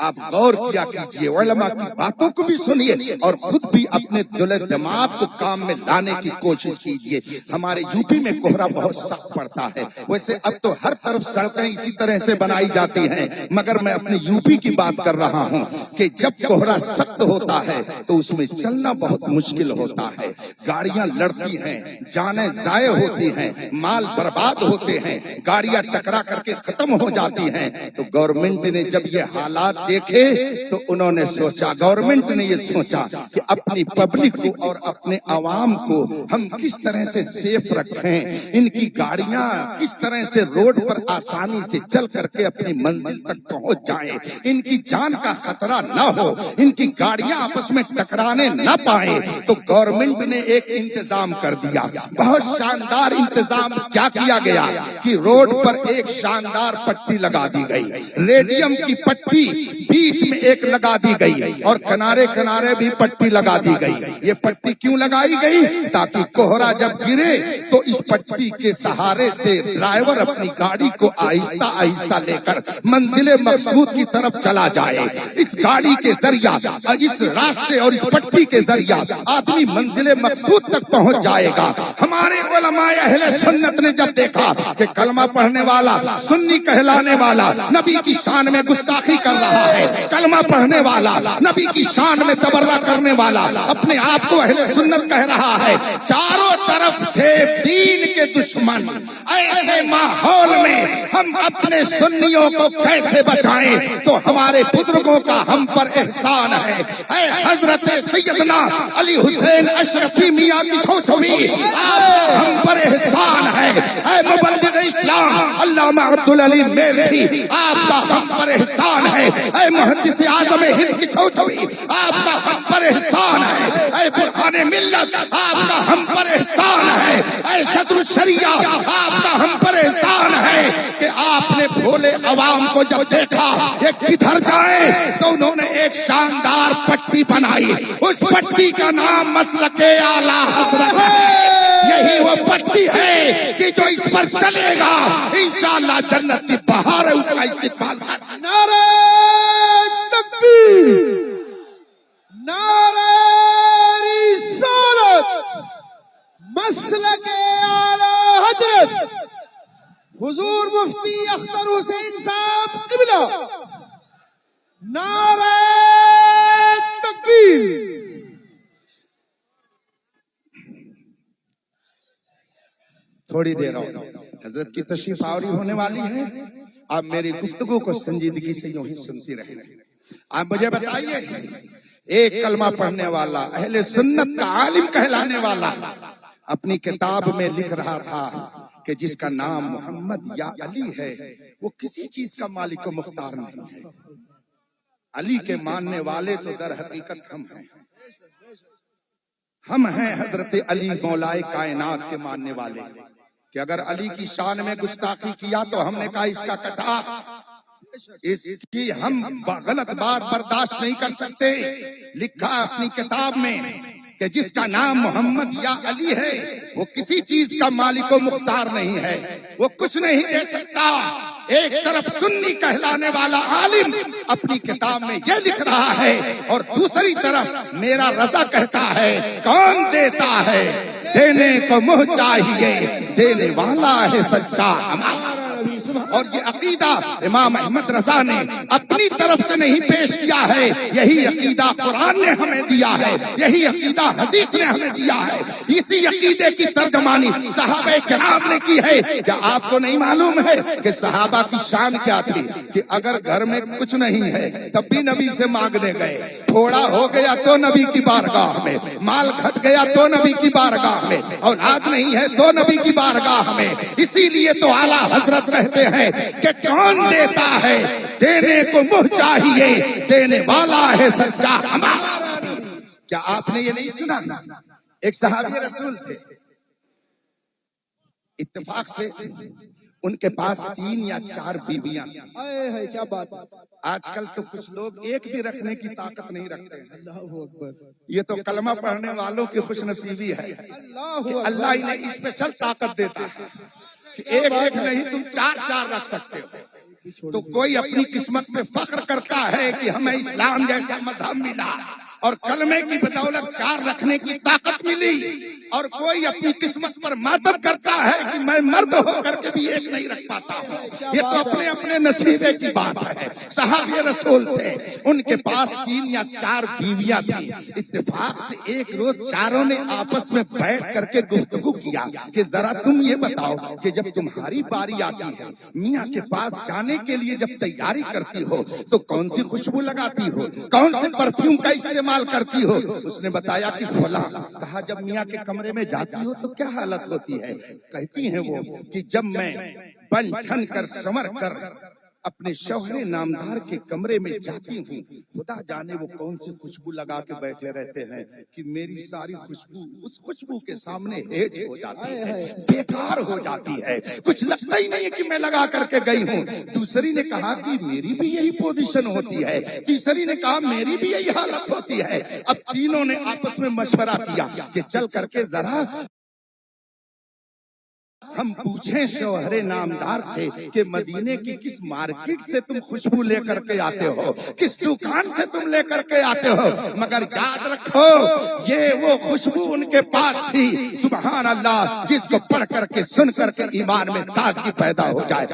[SPEAKER 4] آپ غور کیا کیجئے علماء کی باتوں کو بھی سنیے اور خود بھی اپنے دل دماغ کو کام میں لانے کی کوشش کیجئے. ہمارے یو پی میں کوہرا بہت سخت پڑتا ہے. ویسے اب تو ہر طرف سڑکیں اسی طرح سے بنائی جاتی ہیں مگر میں اپنے یو پی کی بات کر رہا ہوں کہ جب کوہرا سخت ہوتا ہے تو اس میں چلنا بہت مشکل ہوتا ہے. گاڑیاں لڑتی ہیں جانیں ضائع ہوتی ہیں مال برباد ہوتے ہیں گاڑیاں ٹکرا کر کے ختم ہو جاتی ہیں. تو گورنمنٹ نے جب یہ حالات دیکھے تو انہوں نے سوچا گورنمنٹ نے یہ سوچا کہ اپنی پبلک کو اور اپنے عوام کو ہم کس طرح سے سیف رکھیں. ان کی گاڑیاں کس طرح سے روڈ پر آسانی سے چل کر کے اپنی منزل تک پہنچ جائیں ان کی جان کا خطرہ نہ ہو ان کی گاڑیاں آپس میں ٹکرانے نہ پائیں. تو گورنمنٹ نے ایک انتظام کر دیا بہت شاندار انتظام. کیا کیا گیا کہ روڈ پر ایک شاندار پٹی لگا دی گئی ریڈیم کی پٹی بیچ میں ایک لگا دی گئی اور کنارے کنارے بھی پٹی لگا دی گئی. یہ پٹی کیوں لگائی گئی تاکہ کوہرا جب گرے تو اس پٹی کے سہارے سے ڈرائیور اپنی گاڑی کو آہستہ آہستہ لے کر منزل مقصود کی طرف چلا جائے. اس گاڑی کے ذریعہ اس راستے اور اس پٹی کے ذریعہ آدمی منزل مقصود تک پہنچ جائے گا. ہمارے علماء اہل سنت نے جب دیکھا کہ کلمہ پڑھنے والا سنی کہلانے والا نبی کی شان میں گستاخی کر رہا ہے، کلمہ پڑھنے والا نبی کی شان میں تبرہ کرنے والا اپنے آپ کو اہل سنت کہہ رہا ہے، چاروں طرف تھے دین کے دشمن۔ ایسے ماحول میں ہم اپنے سنیوں کو کیسے بچائیں؟ تو ہمارے بزرگوں کا ہم پر احسان ہے۔ اے حضرت سیدنا علی حسین اشرفی میاں کی چھوٹوی، ہم پر احسان ہے۔ اے مبلغ اسلام علامہ عبدالعلی میرٹھی، آپ کا ہم پر احسان ہے۔ اے محدث اعظم ہند کی چھوٹوی، آپ کا ہم پر احسان ہے۔ اے برہان ملت، آپ کا ہم پر احسان ہے۔ اے صدر الشریعہ، آپ کا ہم پر احسان ہے کہ آپ نے بھولے عوام کو جب دیکھا یہ کدھر جائیں تو انہوں نے ایک شاندار پٹی بنائی، اس پٹی کا نام مسلک اعلیٰ حضرت ہے۔ یہی وہ پٹی ہے کہ جو اس پر چلے گا انشاءاللہ جنت کی بہار ہے، اس کا استقبال کرنا۔
[SPEAKER 3] نعرہ تکبیر، نعرہ رسالت، مسلک اعلیٰ حضرت حضور مفتی اختر حسین صاحب قبلہ، نعرہ تکبیر۔
[SPEAKER 4] تھوڑی دیر اور حضرت کی تشریف آوری ہونے والی ہے، آپ میری گفتگو کو سنجیدگی سے یوں ہی سنتی رہیں۔ آپ مجھے بتائیے، ایک کلمہ پڑھنے والا اہل سنت کا عالم کہلانے والا اپنی کتاب میں لکھ رہا تھا کہ جس کا نام محمد یا علی ہے وہ کسی چیز کا مالک و مختار نہیں ہے۔ علی کے ماننے والے تو در حقیقت ہم ہیں حضرت علی مولائے کائنات کے ماننے والے، کہ اگر علی کی شان میں گستاخی کیا تو ہم نے کہا اس کا کٹا، اس کی ہم غلط بات برداشت نہیں کر سکتے۔ لکھا اپنی کتاب میں کہ جس کا نام محمد یا علی ہے وہ کسی چیز کا مالک و مختار نہیں ہے، وہ کچھ نہیں دے سکتا۔ ایک طرف سنی کہلانے والا عالم اپنی کتاب میں یہ لکھ رہا ہے اور دوسری طرف میرا رضا کہتا ہے کون دیتا ہے، دینے کو منہ چاہیے، دینے والا ہے سچا ہمارا۔ اور یہ عقیدہ امام احمد رضا نے اپنی طرف سے نہیں پیش کیا ہے، یہی عقیدہ قرآن نے ہمیں دیا ہے، یہی عقیدہ حدیث نے ہمیں دیا ہے۔ اسی عقیدے کی ترجمانی صحابہ کرام نے کی ہے۔ کیا آپ کو نہیں معلوم ہے کہ صحابہ کی شان کیا تھی؟ کہ اگر گھر میں کچھ نہیں ہے تب بھی نبی سے مانگنے گئے، تھوڑا ہو گیا تو نبی کی بارگاہ میں، مال گھٹ گیا تو نبی کی بارگاہ میں، اولاد نہیں ہے تو نبی کی بارگاہ میں۔ اسی لیے تو اعلیٰ حضرت کہتے ہیں کہ کون دیتا ہے، دینے کو منہ چاہیے، دینے والا ہے سچا ہمارا۔ کیا آپ نے یہ نہیں سنا؟ ایک صحابی رسول تھے، اتفاق سے ان کے پاس 3 یا 4 بیویاں تھیں۔
[SPEAKER 3] کیا بات ہے!
[SPEAKER 4] آج کل تو کچھ لوگ ایک بھی رکھنے کی طاقت نہیں رکھتے ہیں۔
[SPEAKER 3] اللہ اکبر،
[SPEAKER 4] یہ تو کلمہ پڑھنے والوں کی خوش نصیبی ہے کہ اللہ انہیں اسپیشل طاقت دیتا ہے کہ ایک ایک نہیں تم 4 رکھ سکتے ہو۔ تو کوئی اپنی قسمت میں فخر کرتا ہے کہ ہمیں اسلام جیسا مذہب ملا اور کلمے کی بدولت 4 رکھنے کی طاقت ملی، اور کوئی اپنی قسمت پر ماتم کرتا ہے کہ میں مرد ہو کر کے بھی ایک نہیں رکھ پاتا ہوں۔ یہ تو اپنے اپنے نصیبے کی بات ہے۔ صحابی رسول تھے، ان کے پاس 3 یا 4 بیویاں تھیں۔ اتفاق سے ایک روز چاروں نے آپس میں بیٹھ کر کے گفتگو کیا کہ ذرا تم یہ بتاؤ کہ جب تمہاری باری آتی ہے میاں کے پاس جانے کے لیے، جب تیاری کرتی ہو تو کون سی خوشبو لگاتی ہو، کون سے پرفیوم کا استعمال کرتی ہو؟ اس نے بتایا کہ فلاں۔ کہا جب میاں کے کمرے میں جاتی ہو تو کیا حالت ہوتی ہے؟ کہتی ہیں وہ کہ جب میں بن ٹھن کر سنور کر اپنے شوہر نامدار کے کمرے میں جاتی ہوں، خدا جانے وہ کون سی خوشبو لگا کے بیٹھے رہتے ہیں کہ میری ساری خوشبو اس خوشبو کے سامنے ہیج ہو جاتی ہے، بیکار ہو جاتی ہے، کچھ لگتا ہی نہیں ہے کہ میں لگا کر کے گئی ہوں۔ دوسری نے کہا کہ میری بھی یہی پوزیشن ہوتی ہے، تیسری نے کہا میری بھی یہی حالت ہوتی ہے۔ اب تینوں نے آپس میں مشورہ کیا کہ چل کر کے ذرا ہم پوچھیں شوہر نامدار سے کہ مدینے کی کس مارکیٹ سے تم خوشبو لے کر کے آتے ہو، کس دکان سے تم لے کر کے آتے ہو، مگر یاد رکھو یہ وہ خوشبو ان کے پاس تھی، سبحان اللہ، جس کو پڑھ کر کے سن کر کے ایمان میں تازگی پیدا ہو جائے۔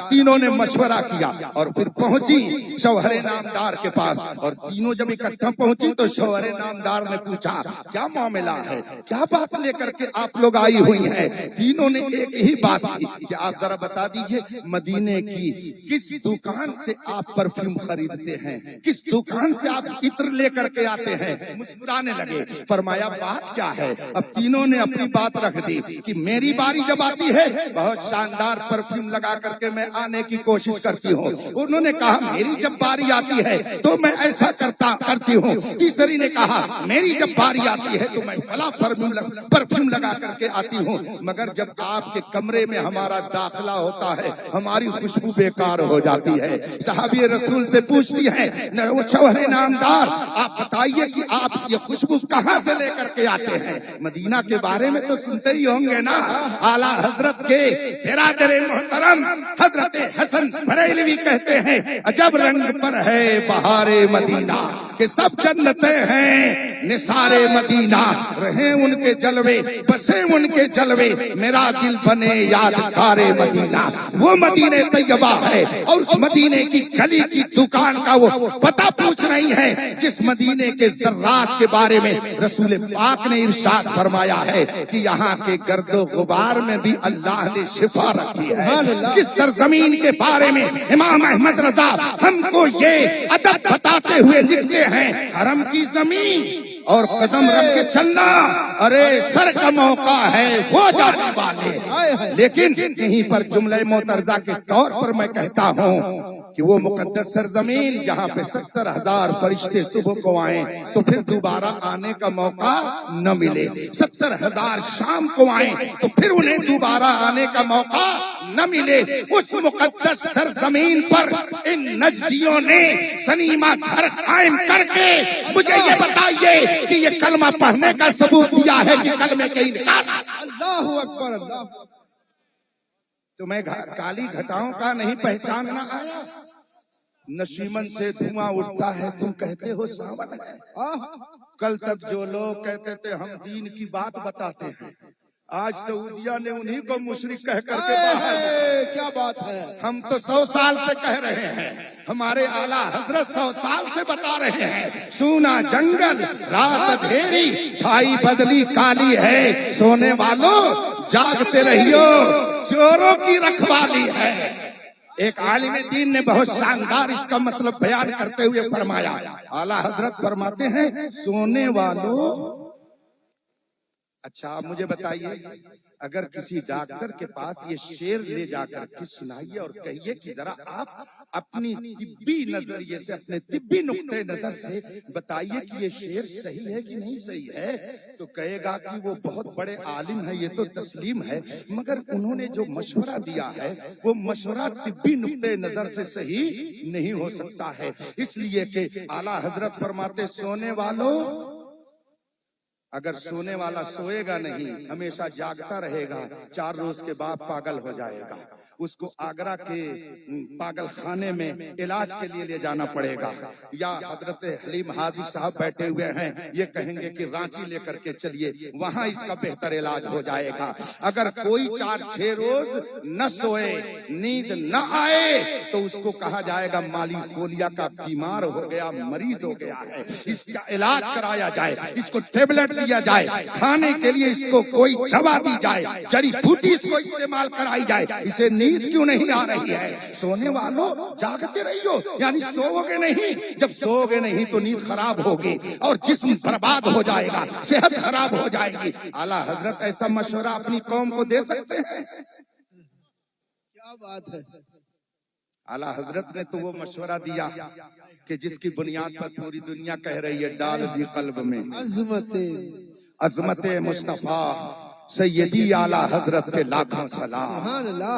[SPEAKER 4] تینوں نے مشورہ کیا اور پھر پہنچی شوہر نامدار کے پاس، اور تینوں جب اکٹھا پہنچی تو شوہر نامدار نے پوچھا کیا معاملہ ہے، کیا بات لے کر کے آپ لوگ آئی ہوئی ہیں؟ تینوں نے ایک ہی بات کی کہ آپ ذرا بتا دیجئے مدینے کی کس دکان سے آپ پرفیوم خریدتے ہیں، کس دکان سے آپ عطر لے کر کے آتے ہیں؟ مسکرانے لگے۔ فرمایا بات کیا ہے؟ اب تینوں نے اپنی بات رکھ دی کہ میری باری جب آتی ہے بہت شاندار پرفیوم لگا کر کے میں آنے کی کوشش کرتی ہوں۔ انہوں نے کہا میری جب باری آتی ہے تو میں ایسا کرتی ہوں۔ تیسری نے کہا میری جب باری آتی ہے تو میں فلاں پرفیوم لگا کر کے آتی ہوں، مگر جب آپ کے کمرے میں ہمارا داخلہ ہوتا ہے ہماری خوشبو بیکار ہو جاتی ہے۔ صحابی رسول سے پوچھتی ہے شوہر نامدار آپ بتائیے کہ آپ یہ خوشبو کہاں سے لے کر کے آتے ہیں؟ مدینہ کے بارے میں تو سنتے ہی ہوں گے نا، اعلیٰ حضرت کے برادر محترم حضرت حسن بریلوی کہتے ہیں عجب رنگ پر ہے بہار مدینہ کہ سب جنتیں ہیں نثار مدینہ، رہیں ان کے جلوے بسیں ان کے جلوے، میرا دل بنے یادگار مدینہ۔ وہ مدینہ طیبہ ہے اور اس مدینے کی گلی کی دکان کا وہ پتہ پوچھ رہی ہے جس مدینے کے ذرات کے بارے میں رسول پاک نے ارشاد فرمایا ہے کہ یہاں کے گرد و غبار میں بھی اللہ نے شفا رکھی ہے۔ جس سرزمین کے بارے میں امام احمد رضا ہم کو یہ ادب بتاتے ہوئے لکھتے ہیں حرم کی زمین اور قدم رکھ کے چلنا، ارے سر کا موقع ہے وہ جانے والے۔ لیکن یہیں پر جملہ معترضہ کے طور پر میں کہتا ہوں کہ وہ مقدس سرزمین جہاں پہ 70,000 فرشتے صبح کو آئیں تو پھر دوبارہ آنے کا موقع نہ ملے، 70,000 شام کو آئیں تو پھر انہیں دوبارہ آنے کا موقع نہ ملے، اس مقدس سرزمین پر ان نجدیوں نے سنیما گھر قائم کر کے مجھے یہ بتائیے کہ یہ کلمہ پڑھنے کا ثبوت دیا ہے کہ کلمے کے انکار۔
[SPEAKER 3] اللہ اکبر، اللہ۔
[SPEAKER 4] تمہیں کالی گھٹاؤں کا نہیں پہچاننا آیا؟ نشیمن سے دھواں اٹھتا ہے تم کہتے ہو ساون ہے۔ کل تک جو لوگ کہتے تھے ہم دین کی بات بتاتے ہیں، آج سعودیہ نے انہی کو مشرک کہہ کر کے باہر۔
[SPEAKER 3] کیا بات ہے!
[SPEAKER 4] ہم تو 100 سال سے کہہ رہے ہیں، ہمارے اعلیٰ حضرت 100 سال سے بتا رہے ہیں، سونا جنگل رات اندھیری چھائی بدلی کالی ہے، سونے والوں جاگتے رہیو چوروں کی رکھوالی ہے۔ ایک عالم دین نے بہت شاندار اس کا مطلب بیان کرتے ہوئے فرمایا، اعلیٰ حضرت فرماتے ہیں سونے والوں۔ اچھا آپ مجھے بتائیے اگر کسی ڈاکٹر کے پاس یہ شعر لے جا کر کے سنائیے اور کہیے کہ ذرا آپ اپنی طبی نظریے سے، اپنے طبی نقطۂ نظر سے بتائیے کہ یہ شعر صحیح ہے کہ نہیں صحیح ہے، تو کہے گا کہ وہ بہت بڑے عالم ہے، یہ تو تسلیم ہے، مگر انہوں نے جو مشورہ دیا ہے وہ مشورہ طبی نقطۂ نظر سے صحیح نہیں ہو سکتا ہے، اس لیے کہ اعلیٰ حضرت فرماتے سونے والوں، اگر سونے والا سوئے گا نہیں، ہمیشہ جاگتا رہے گا، 4 روز کے بعد پاگل ہو جائے گا، اس کو آگرہ کے پاگل خانے میں علاج کے لیے لے جانا پڑے گا، یا حضرت حلیم حاجی صاحب بیٹھے ہوئے ہیں یہ کہیں گے کہ رانچی لے کر کے چلیے، وہاں اس کا بہتر علاج ہو جائے گا۔ اگر کوئی 4-6 روز نہ سوئے، نیند نہ آئے، تو اس کو کہا جائے گا مالی فولیا کا بیمار ہو گیا، مریض ہو گیا ہے، اس کا علاج کرایا جائے، اس کو ٹیبلٹ دیا جائے، کھانے کے لیے اس کو کوئی دوا دی جائے، جڑی بوٹی اس کو استعمال کرائی جائے، اسے نیند کیوں نہیں آ رہی ہے؟ سونے والوں جاگتے رہیو، یعنی سو گے نہیں، جب سو گے نہیں تو نیند خراب ہوگی اور جسم برباد ہو جائے گا، صحت خراب ہو جائے گی۔ اعلیٰ حضرت ایسا مشورہ اپنی قوم کو دے سکتے ہیں؟
[SPEAKER 3] کیا بات ہے!
[SPEAKER 4] اعلیٰ حضرت نے تو وہ مشورہ دیا کہ جس کی بنیاد پر پوری دنیا کہہ رہی ہے ڈال دی قلب میں عظمت مصطفیٰ سیدی اعلیٰ حضرت کے لاکھوں سلام۔
[SPEAKER 3] سبحان اللہ۔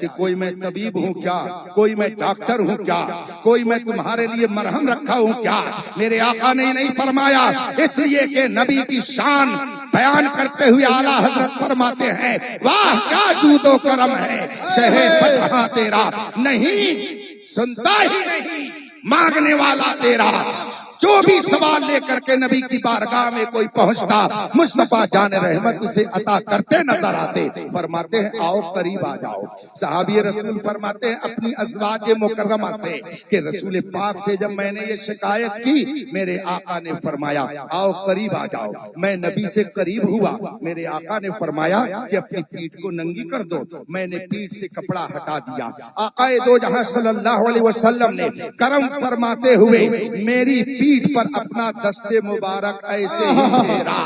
[SPEAKER 4] کہ کوئی میں طبیب ہوں کیا، کوئی میں ڈاکٹر ہوں کیا، کوئی میں تمہارے لیے مرہم رکھا ہوں کیا۔ میرے آقا نے نہیں فرمایا، اس لیے کہ نبی کی شان بیان کرتے ہوئے اعلیٰ حضرت فرماتے ہیں واہ کیا جود و کرم ہے شہ فتح تیرا، نہیں سنتا ہی نہیں مانگنے والا تیرا۔ جو بھی سوال لے کر کے نبی کی بارگاہ میں کوئی پہنچتا مصطفیٰ جان رحمت اسے عطا کرتے نظر آتے۔ فرماتے ہیں آؤ قریب آ جاؤ۔ صحابی رسول فرماتے ہیں اپنی ازواج مکرمہ سے کہ رسول پاک سے جب میں نے یہ شکایت کی میرے آقا نے فرمایا آؤ قریب آ جاؤ۔ میں نبی سے قریب ہوا، میرے آقا نے فرمایا کہ اپنی پیٹھ کو ننگی کر دو۔ میں نے پیٹھ سے کپڑا ہٹا دیا۔ آقا دو جہاں صلی اللہ علیہ وسلم نے کرم فرماتے ہوئے میری پیٹھ پر اپنا دست مبارک ایسے ہی پھیرا۔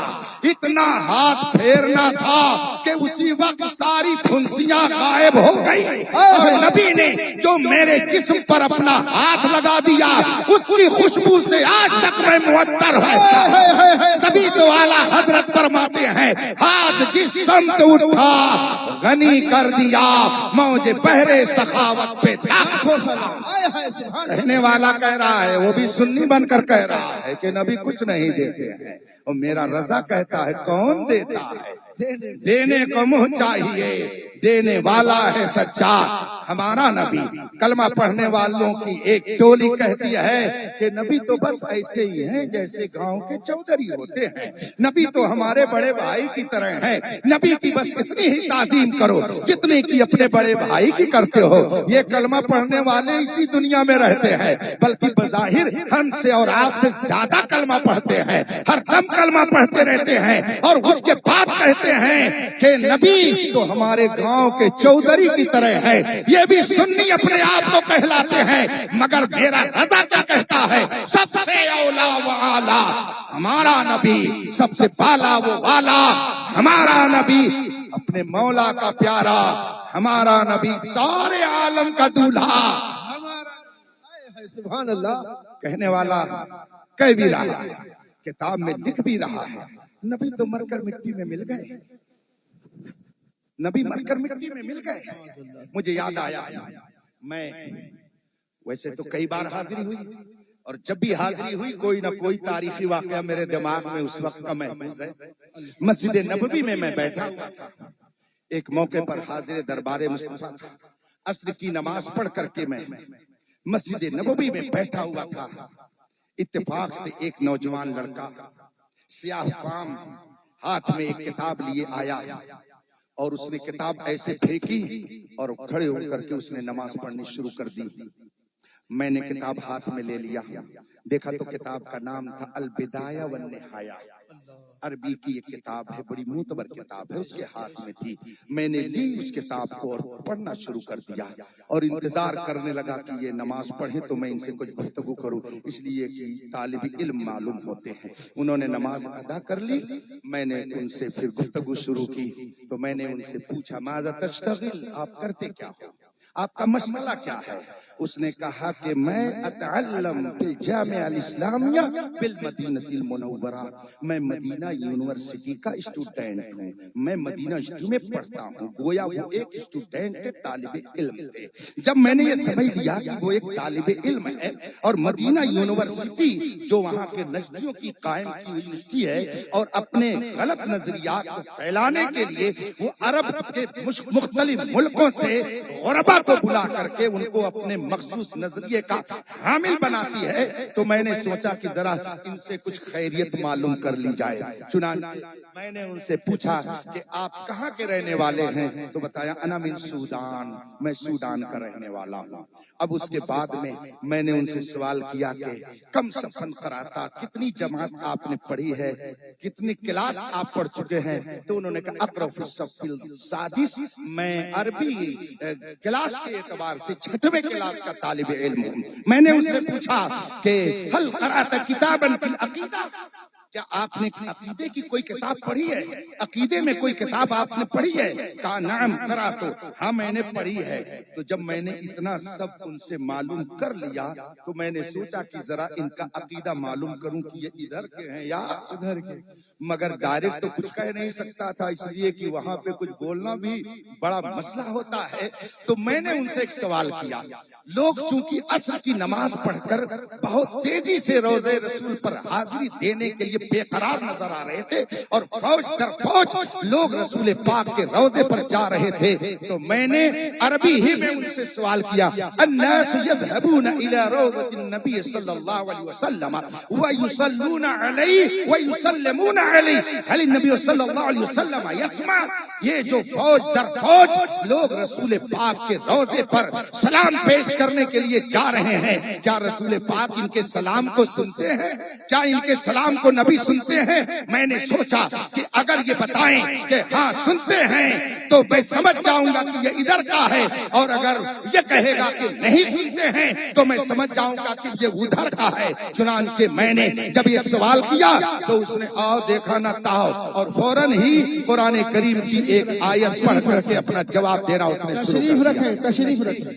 [SPEAKER 4] اتنا ہاتھ پھیرنا تھا کہ اسی وقت ساری پھنسیاں غائب ہو گئی، اور نبی نے جو میرے جسم پر اپنا ہاتھ لگا دیا اس کی خوشبو سے آج تک میں معطر ہوں۔ تبھی تو اعلیٰ حضرت فرماتے ہیں ہاتھ جس سمت اٹھا غنی کر دیا، موج بحر سخاوت پہ لاکھ سلام۔ کہنے والا کہہ رہا ہے، وہ بھی سنی بن کر کہہ رہا ہے کہ نبی کچھ نہیں دیتے ہیں، اور میرا رضا کہتا ہے کون دیتا ہے؟ دینے کو منہ چاہیے، دینے والا ہے سچا ہمارا نبی۔ کلمہ پڑھنے والوں کی ایک ٹولی کہتی ہے کہ نبی تو بس ایسے ہی ہیں جیسے گاؤں کے چودھری ہوتے ہیں، نبی تو ہمارے بڑے بھائی کی طرح ہیں، نبی کی بس اتنی ہی تعظیم کرو جتنی کی اپنے بڑے بھائی کی کرتے ہو۔ یہ کلمہ پڑھنے والے اسی دنیا میں رہتے ہیں، بلکہ بظاہر ہم سے اور آپ سے زیادہ کلمہ پڑھتے ہیں، ہر دم کلمہ پڑھتے رہتے ہیں، اور اس کے بعد کہتے ہیں کہ نبی تو ہمارے گاؤں کے چودھری کی طرح ہے۔ یہ بھی سنی اپنے آپ کو کہلاتے ہیں، مگر میرا رضا کیا کہتا ہے؟ سب سے اولا و اعلیٰ ہمارا نبی، سب سے بالا و والا ہمارا نبی، اپنے مولا کا پیارا ہمارا نبی، سارے عالم کا دولہا ہمارا۔ سبحان اللہ۔ کہنے والا کہہ بھی رہا ہے، کتاب میں لکھ بھی رہا ہے، نبی تو مر کر مٹی میں مل گئے، نبی مر کر مٹی میں مل گئے۔ مجھے یاد آیا، میں ویسے تو کئی بار حاضری ہوئی، اور جب بھی حاضری ہوئی کوئی نہ کوئی تاریخی واقعہ میرے دماغ میں اس وقت کا محفوظ ہے۔ مسجد نبوی میں بیٹھا ہوا تھا، ایک موقع پر حاضر دربار مصطفیٰ تھا، عصر کی نماز پڑھ کر کے میں مسجد نبوی میں بیٹھا ہوا تھا۔ اتفاق سے ایک نوجوان لڑکا سیاہ فام ہاتھ میں ایک کتاب لیے آیا، اور اس نے کتاب ایسے پھینکی اور کھڑے ہو کر کے اس نے نماز پڑھنی شروع کر دی۔ میں نے کتاب ہاتھ میں لے لیا، دیکھا تو کتاب کا نام تھا البدایہ والنہایہ، عربی کی ایک کتاب ہے، بڑی معتبر کتاب ہے، اس کے ہاتھ میں تھی۔ میں نے لی اس کتاب کو اور پڑھنا شروع کر دیا، اور انتظار کرنے لگا کہ یہ نماز پڑھیں تو میں ان سے کچھ گفتگو کروں، اس لیے کہ طالب علم معلوم ہوتے ہیں۔ انہوں نے نماز ادا کر لی، میں نے ان سے پھر گفتگو شروع کی، تو میں نے ان سے پوچھا ماذا تشتغل، آپ کرتے کیا ہو، آپ کا مشغلہ کیا ہے؟ اس نے کہا کہ میں اتعلم بالجامعہ الاسلامیہ بالمدینہ المنورہ، میں مدینہ یونیورسٹی کا اسٹوڈنٹ ہوں، میں مدینہ یونیورسٹی میں پڑھتا ہوں۔ گویا وہ ایک اسٹوڈنٹ طالب علم تھے۔ جب میں نے یہ سمجھ لیا کہ وہ ایک طالب علم ہے، اور مدینہ یونیورسٹی جو وہاں کے نجدیوں کی قائم کی ہوئی یونیورسٹی ہے، اور اپنے غلط نظریات کو پھیلانے کے لیے وہ عرب کے مختلف ملکوں سے غربا کو بلا کر کے ان کو اپنے مخصوص نظریے کا حامل بناتی ہے، تو میں نے سوچا کہ ذرا ان سے کچھ خیریت معلوم کر لی جائے۔ چنانچہ میں نے ان سے پوچھا کہ آپ کہاں کے رہنے والے ہیں؟ تو بتایا انا من سودان، میں سودان کا رہنے والا ہوں۔ اب اس کے بعد میں نے ان سے سوال کیا کہ کم صفن قراءتا، کتنی جماعت آپ نے پڑھی ہے، کتنی کلاس آپ پڑھ چکے ہیں؟ تو انہوں نے کہا اقرأ فی الصف السادس، میں عربی کلاس کے اعتبار سے 6ویں کلاس کا طالب علم ہوں۔ میں نے ان سے پوچھا کہ هل قرأت کتابا فی العقیدہ، کیا آپ نے عقیدے کی کوئی کتاب پڑھی ہے؟ عقیدے میں کوئی کتاب آپ نے پڑھی ہے؟ کہا نعم کرا تو ہاں میں نے پڑھی ہے۔ تو جب میں نے اتنا سب ان سے معلوم کر لیا تو میں نے سوچا کہ ذرا ان کا عقیدہ معلوم کروں کہ یہ ادھر کے ہیں یا ادھر کے، مگر ڈائریکٹ تو کچھ کہہ نہیں سکتا تھا، اس لیے کہ وہاں پہ کچھ بولنا بھی بڑا مسئلہ ہوتا ہے۔ تو میں نے ان سے ایک سوال کیا، لوگ چونکہ عصر کی نماز پڑھ کر بہت تیزی سے روزے رسول پر حاضری دینے کے لیے بے قرار نظر آ رہے تھے اور فوج در فوج لوگ رسول پاک کے روزے پر جا رہے تھے، تو میں نے عربی ہی میں ان سے سوال کیا، الناس يذهبون الى روضة النبي صلی اللہ علیہ وسلم ويصلون عليه ويسلمون عليه هل النبي صلی اللہ علیہ وسلم يسمع؟ یہ جو فوج در فوج لوگ رسول پاک کے روزے پر سلام پیش کرنے کے لیے جا رہے ہیں، کیا رسول پاک ان کے سلام کو سنتے ہیں؟ کیا ان کے سلام کو نبی سنتے ہیں؟ میں نے سوچا کہ اگر یہ بتائیں کہ ہاں سنتے ہیں تو میں سمجھ جاؤں گا کہ یہ ادھر کا ہے، اور اگر یہ کہے گا کہ نہیں سنتے ہیں تو میں سمجھ جاؤں گا کہ یہ ادھر کا ہے۔ چنانچہ میں نے جب یہ سوال کیا تو اس نے آؤ دیکھا نہ تاؤ، اور فوراً ہی قرآن کریم کی ایک آیت پڑھ کر کے اپنا جواب دینا اس نے
[SPEAKER 3] تشریف رکھیں، تشریف رکھیں۔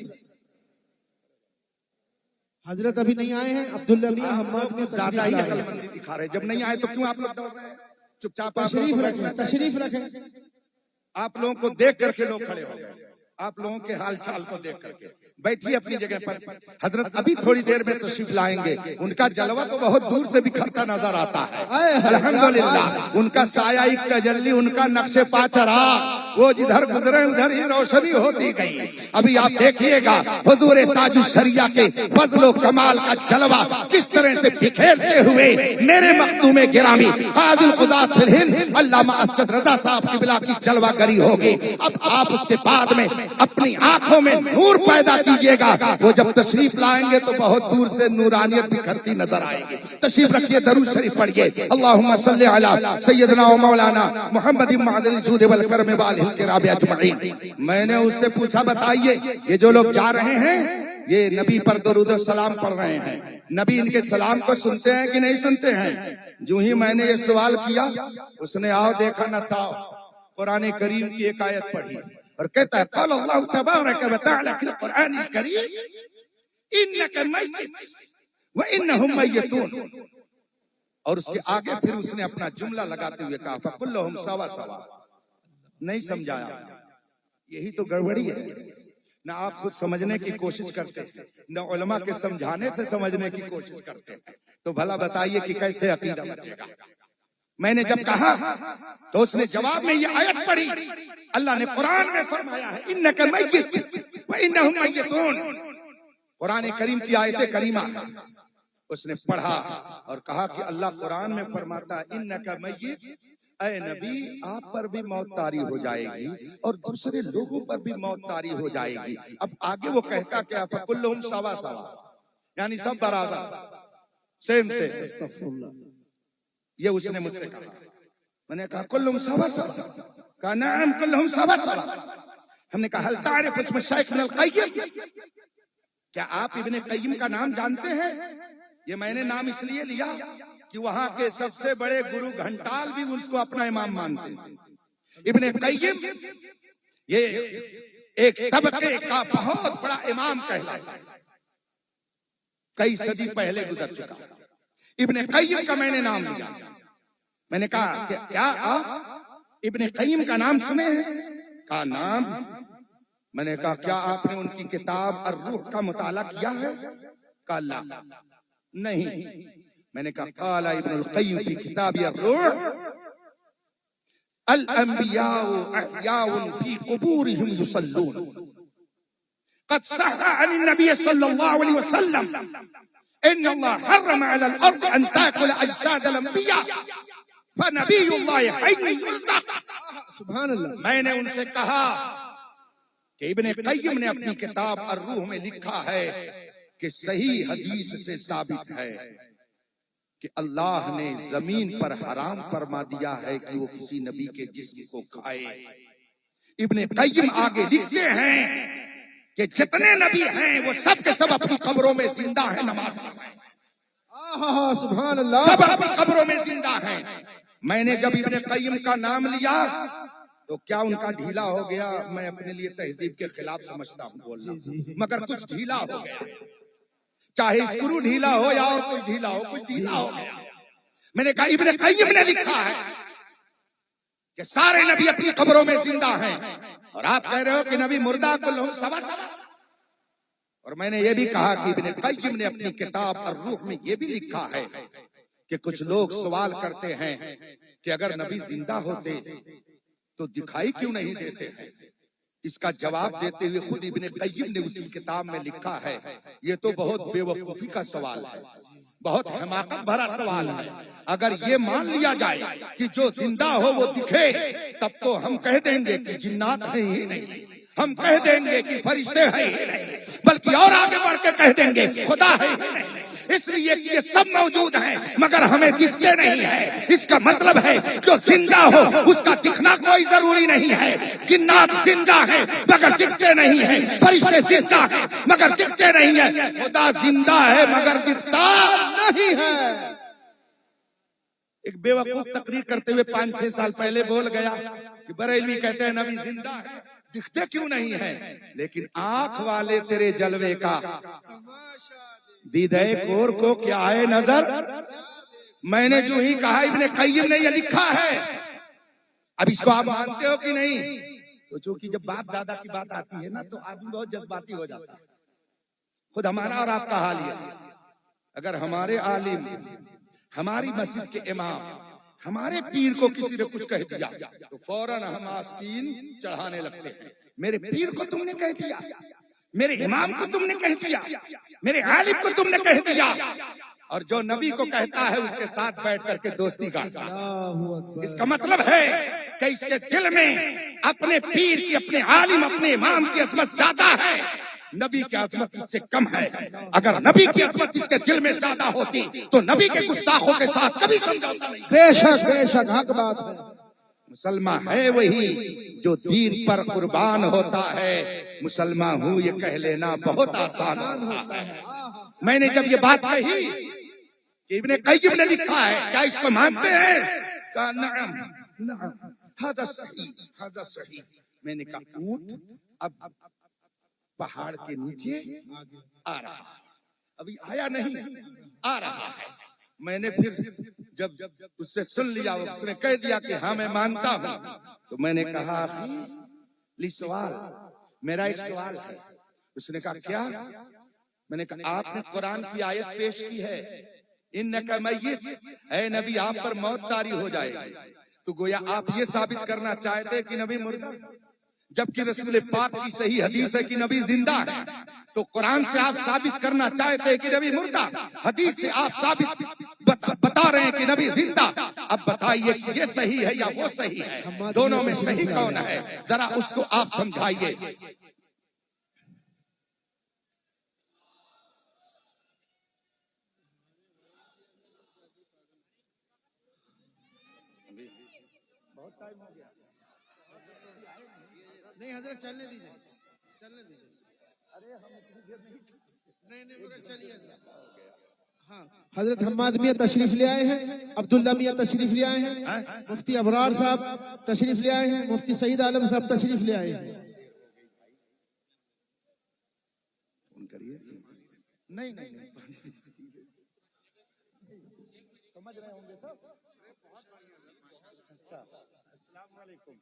[SPEAKER 3] حضرت ابھی نہیں آئے ہیں، عبداللہ میاں حماد میں
[SPEAKER 4] زیادہ ہی عقل مندی دکھا رہے، جب نہیں آئے تو کیوں آپ لوگ دوڑ رہے ہیں؟ چپ چاپ
[SPEAKER 3] تشریف رکھیں، تشریف رکھیں۔
[SPEAKER 4] آپ لوگوں کو دیکھ کر کے لوگ کھڑے ہو گئے، آپ لوگوں کے حال چال کو دیکھ کر کے بیٹھیے اپنی جگہ پر۔ حضرت ابھی تھوڑی دیر میں تشریف لائیں گے، ان کا جلوہ تو بہت دور سے بکھرتا نظر آتا ہے، الحمدللہ ان کا سایہ ایک تجلی، ان کا نقش پا چراغ، وہ جدھر گزرے ادھر ہی روشنی ہوتی گئی۔ ابھی آپ دیکھیے گا حضور تاج الشریعہ کے فضل و کمال کا جلوہ کس طرح سے بکھیرتے ہوئے میرے مخدوم گرامی قاضی القضات فی الہند علامہ اسد رضا صاحب قبلہ کی جلوہ گری ہوگی۔ اب آپ اس کے بعد میں اپنی آنکھوں میں نور پیدا کیجئے گا، وہ جب تشریف لائیں گے تو بہت دور سے نورانیت بکھرتی نظر آئے گی۔ تشریف رکھیے، درود شریف پڑھیے، اللہم صلی علی سیدنا و مولانا محمد معدن الجود والکرم والہ الکرام اجمعین۔ میں نے اس سے پوچھا بتائیے یہ جو لوگ جا رہے ہیں یہ نبی پر درود و سلام پڑھ رہے ہیں، نبی ان کے سلام کو سنتے ہیں کہ نہیں سنتے ہیں؟ جو ہی میں نے یہ سوال کیا اس نے آؤ دیکھا نہ تھا قرآن کریم کی ایک آیت پڑھی اور کہتا ہے قال اللہ تبارک و تعالی فی القرآن الکریم انک میت وانہم میتون، اور اس کے آگے پھر اس نے اپنا جملہ لگاتے ہوئے کہا فکلہم سوا سوا۔ نہیں سمجھایا، یہی تو گڑبڑی ہے، نہ آپ خود سمجھنے کی کوشش کرتے ہیں نہ علماء کے سمجھانے سے سمجھنے کی کوشش کرتے ہیں، تو بھلا بتائیے کہ کیسے عقیدہ بچے گا؟ میں نے جب کہا تو اس نے جواب میں یہ آیت پڑھی، اللہ نے قرآن میں فرمایا ہے انک میت وانہم میتون، قرآن کریم کی آیت کریمہ اس نے پڑھا اور کہا کہ اللہ قرآن میں فرماتا ہے انک میت، اے نبی آپ پر بھی موت طاری ہو جائے گی اور دوسرے لوگوں پر بھی موت طاری ہو جائے گی۔ اب آگے وہ کہتا کیا فکلہم سوا سوا، یعنی سب برابر، سیم سے، یہ اس نے مجھ سے کہا۔ میں نے کہا کلہم سوا سوا، کہا نعم کلہم سوا سوا۔ ہم نے کہا حل تعرف اسم الشیخ ابن القیم، کیا آپ ابن قیم کا نام جانتے ہیں؟ یہ میں نے نام اس لیے لیا کہ وہاں کے سب سے بڑے گرو گھنٹال بھی اس کو اپنا امام مانتے ہیں۔ ابن قیم یہ ایک طبقے کا بہت بڑا امام کہلاتا ہے، کئی صدی پہلے گزر چکا۔ ابن قیم کا میں نے نام لیا، میں نے کہا کہ کیا آپ ابن قیم کا نام سنے ہیں؟ کہا نام۔ میں نے کہا کیا آپ نے ان کی کتاب الروح کا مطالعہ کیا ہے؟ کہا لا، نہیں۔ میں نے کہا قال ابن القیم فی کتاب الروح الانبیاء احیاء فی قبورہم یصلون قد صح عن النبی صلی اللہ علیہ وسلم ان اللہ حرم علی الارض ان تاکل اجساد الانبیاء فنبی اللہ حی یرزق۔
[SPEAKER 3] سبحان اللہ۔
[SPEAKER 4] میں نے ان سے کہا کہ ابن قیم نے اپنی کتاب الروح میں لکھا ہے کہ صحیح حدیث سے ثابت ہے کہ اللہ نے زمین پر حرام فرما دیا ہے کہ وہ کسی نبی کے جسم کو کھائے۔ ابن قیم آگے لکھتے ہیں کہ جتنے نبی ہیں وہ سب کے سب اپنی قبروں میں زندہ ہیں، نماز پڑھ رہے ہیں۔
[SPEAKER 3] سبحان اللہ.
[SPEAKER 4] سب اپنی قبروں میں زندہ ہیں. میں نے جب ابن قیم کا نام لیا تو کیا ان کا ڈھیلا ہو گیا؟ میں اپنے لیے تہذیب کے خلاف سمجھتا ہوں بولنا، مگر کچھ ڈھیلا ہو گیا. چاہے اسکرو ڈھیلا ہو یا اور کوئی ڈھیلا ہو، کچھ ڈھیلا ہو گیا. میں نے کہا ابن قیم نے لکھا ہے کہ سارے نبی اپنی قبروں میں زندہ ہیں، اور آپ کہہ رہے ہو کہ نبی مردہ کلہم سوا سوا. اور میں نے یہ بھی کہا کہ ابن قیم نے اپنی کتاب الروح میں یہ بھی لکھا ہے کہ کچھ لوگ سوال کرتے ہیں کہ اگر نبی زندہ ہوتے تو دکھائی کیوں نہیں دیتے ہیں. اس کا جواب دیتے ہوئے خود ابن قیم نے اسی کتاب میں لکھا ہے یہ تو بہت بے وقوفی کا سوال ہے، بہت حماقت بھرا سوال ہے. اگر یہ مان لیا جائے کہ جو زندہ ہو وہ دکھے تب تو ہم کہہ دیں گے کہ جنات ہیں ہی نہیں، ہم کہہ دیں گے کہ فرشتے ہیں ہی نہیں، بلکہ اور آگے بڑھ کے کہہ دیں گے خدا ہے ہی نہیں. اس لیے کہ یہ سب موجود ہیں مگر ہمیں دکھتے نہیں ہیں. اس کا مطلب ہے جو زندہ ہو اس کا دکھنا کوئی ضروری نہیں ہے. جنات زندہ ہیں مگر دکھتے نہیں ہیں، فرشتے زندہ ہیں مگر دکھتے نہیں ہیں، خدا زندہ ہے مگر دکھتا نہیں ہے. ایک بے وقوف تقریر کرتے ہوئے 5-6 سال پہلے بول گیا کہ بریلوی کہتے ہیں نبی زندہ ہے، دکھتے کیوں نہیں ہیں؟ لیکن آنکھ والے تیرے جلوے کا دیدہ کور کو کیا ہے نظر. میں نے جو ہی کہا ابن قیم نے یہ لکھا ہے. اب اس کو آپ مانتے ہو کہ نہیں؟ تو چونکہ جب باپ دادا کی بات آتی ہے نا تو آدمی بہت جذباتی ہو جاتا ہے. خود ہمارا اور آپ کا حال یہ، اگر ہمارے عالم، ہماری مسجد کے امام، ہمارے پیر کو کسی نے کچھ کہہ دیا تو فوراً ہم آستین چڑھانے لگتے ہیں. میرے پیر کو تم نے کہہ دیا، میرے امام کو تم نے کہہ دیا، میرے عالم کو تم نے کہہ دیا. اور جو نبی کو کہتا ہے اس کے ساتھ بیٹھ کر کے دوستی کرتا ہے. اس کا مطلب ہے کہ اس کے دل میں اپنے پیر کی، اپنے عالم، اپنے امام کی عظمت زیادہ ہے، نبی کی عظمت اس سے کم ہے. اگر نبی کی عظمت اس کے دل میں زیادہ ہوتی تو نبی کے گستاخوں کے ساتھ کبھی سمجھوتا نہیں.
[SPEAKER 3] بے شک بے شک حق بات ہے.
[SPEAKER 4] مسلمان ہے وہی جو دین پر قربان ہوتا ہے. مسلمان ہوں یہ کہہ لینا بہت آسان ہوتا ہے. میں نے جب یہ بات کہی کہ ابن قیم نے لکھا ہے کیا اس کو مانتے ہیں؟ کہا نعم نعم ھذا صحیح ھذا صحیح. میں نے کہا اونٹ اب پہاڑ کے نیچے آ رہا ہے، ابھی آیا نہیں، آ رہا ہے. میں نے پھر جب اس سے سن لیا، اس نے کہہ دیا کہ ہاں میں مانتا ہوں، تو میں نے کہا لی سوال، میرا ایک سوال ہے. اس نے کہا کیا؟ میں نے کہا آپ نے قرآن کی آیت پیش کی ہے انک میت، اے نبی آپ پر موت طاری ہو جائے گی. تو گویا آپ یہ ثابت کرنا چاہتے کہ نبی مردہ، جبکہ رسول پاک کی صحیح حدیث ہے کہ نبی زندہ ہے. تو قرآن سے آپ ثابت کرنا چاہتے کہ نبی مردہ، حدیث سے آپ ثابت بتا رہے ہیں کہ نبی زندہ. اب بتائیے کہ یہ صحیح ہے یا وہ صحیح ہے؟ دونوں میں صحیح کون ہے؟ ذرا اس کو آپ سمجھائیے.
[SPEAKER 3] نہیں حضرت چلنے دیجیے، چلنے دیجیے. نہیں مگر چلیے. ہاں حضرت حماد میاں تشریف لے آئے ہیں، عبداللہ میاں تشریف لے آئے ہیں، مفتی ابرار صاحب تشریف لے آئے ہیں، مفتی سعید عالم صاحب تشریف لے آئے ہیں.
[SPEAKER 4] نہیں سمجھ رہے ہوں گے سب. اچھا السلام علیکم.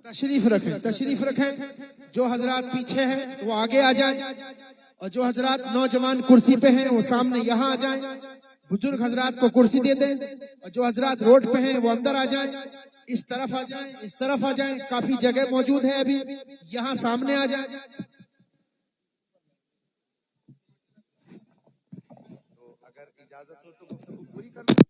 [SPEAKER 3] تشریف رکھیں، تشریف رکھیں. جو حضرات پیچھے ہیں وہ آگے آ جائیں، اور جو حضرات نوجوان کرسی پہ ہیں وہ سامنے یہاں آ جائیں. بزرگ حضرات کو کرسی دے دیں، اور جو حضرات روڈ پہ ہیں وہ اندر آ جائیں. اس طرف آ جائیں، اس طرف آ جائیں. کافی جگہ موجود ہے، ابھی یہاں سامنے آ جائیں.
[SPEAKER 4] اگر اجازت ہو تو گفتگو پوری کرنا.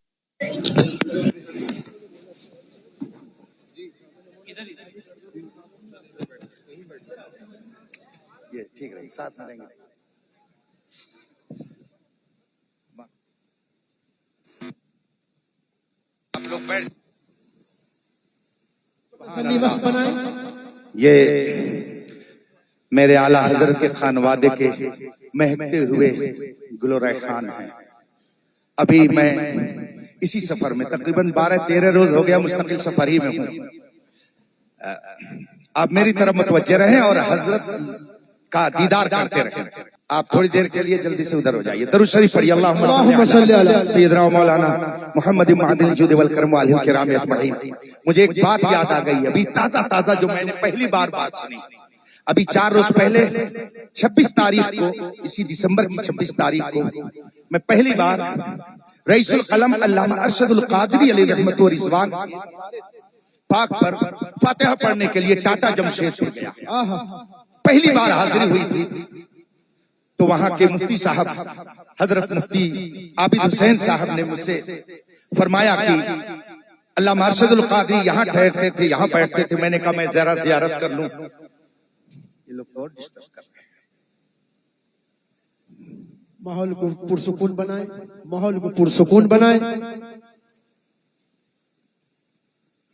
[SPEAKER 4] یہ ٹھیک رہے، ساتھ میں رہیں گے. آپ لوگ بیٹھ
[SPEAKER 3] تسلی بخش بنائیں.
[SPEAKER 2] یہ میرے اعلیٰ حضرت کے خانوادے کے مہکتے ہوئے گل و ریحان ہیں. ابھی میں اسی سفر میں تقریباً 12-13 روز ہو گیا مستقل سفر ہی میں ہوں. آپ میری طرف متوجہ رہیں اور حضرت کا دیدار کرتے رہیں. آپ تھوڑی دیر کے لیے جلدی سے ادھر ہو جائیے. درود شریف پڑھیے. اللہم صلی علی سیدنا و مولانا محمد معدن الجود والکرم والہ الکرام اجمعین. مجھے ایک بات یاد آ گئی ابھی تازہ جو میں نے پہلی بار بات سنی. ابھی 4 روز پہلے 26 تاریخ کو، اسی دسمبر کی 26 تاریخ کو میں پہلی بار رئیس القلم علامہ ارشد القادری علیہ رحمت و رضوان پاک پر فاتحہ پڑھنے کے لیے ٹاٹا جمشید پور گیا. پہلی بار حاضری ہوئی تھی تو وہاں کے مفتی صاحب حضرت مفتی عابد حسین صاحب نے مجھ سے فرمایا کہ علامہ ارشد القادری یہاں ٹھہرتے تھے، یہاں بیٹھتے تھے. میں نے کہا میں ذرا زیارت کر لوں. یہ لوگ اور ڈسٹرب کر رہے ہیں.
[SPEAKER 3] ماحول کو پرسکون بنائیں، ماحول کو پرسکون بنائیں.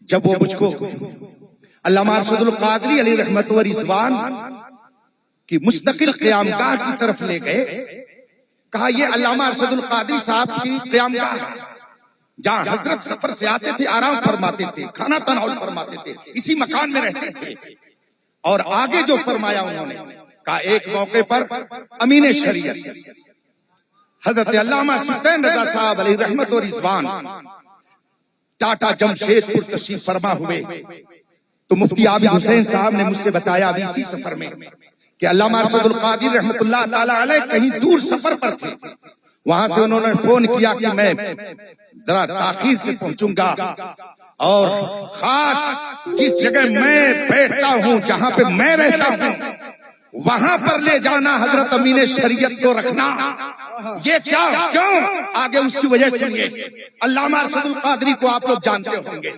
[SPEAKER 2] جب وہ مجھ کو علامہ ارشد القادری علیہ رحمت و رضوان کی مستقل قیام گاہ کی طرف لے گئے، کہا یہ علامہ ارشد القادری صاحب کی قیام گاہ ہے جہاں حضرت سفر سے آتے تھے، آرام فرماتے تھے، کھانا تناول فرماتے تھے، اسی مکان میں رہتے تھے. اور آگے جو فرمایا انہوں نے کہا ایک موقع پر امین شریعت حضرت علامہ سلطان رضا صاحب علیہ رحمت و رضوان ٹاٹا جمشید پور تشریف فرما ہوئے تو مفتی عابد حسین صاحب نے مجھ سے بتایا ابھی اسی سفر میں کہ علامہ ارشد القادری رحمت اللہ تعالی علیہ کہیں دور سفر پر تھے. وہاں سے انہوں نے فون کیا کہ میں ذرا تاخیر سے پہنچوں گا اور خاص جس جگہ میں بیٹھتا ہوں، جہاں پہ میں رہتا ہوں، وہاں پر لے جانا حضرت امین شریعت کو رکھنا. یہ کیوں؟ آگے اس کی وجہ سنیے. علامہ ارشد القادری کو آپ لوگ جانتے ہوں گے،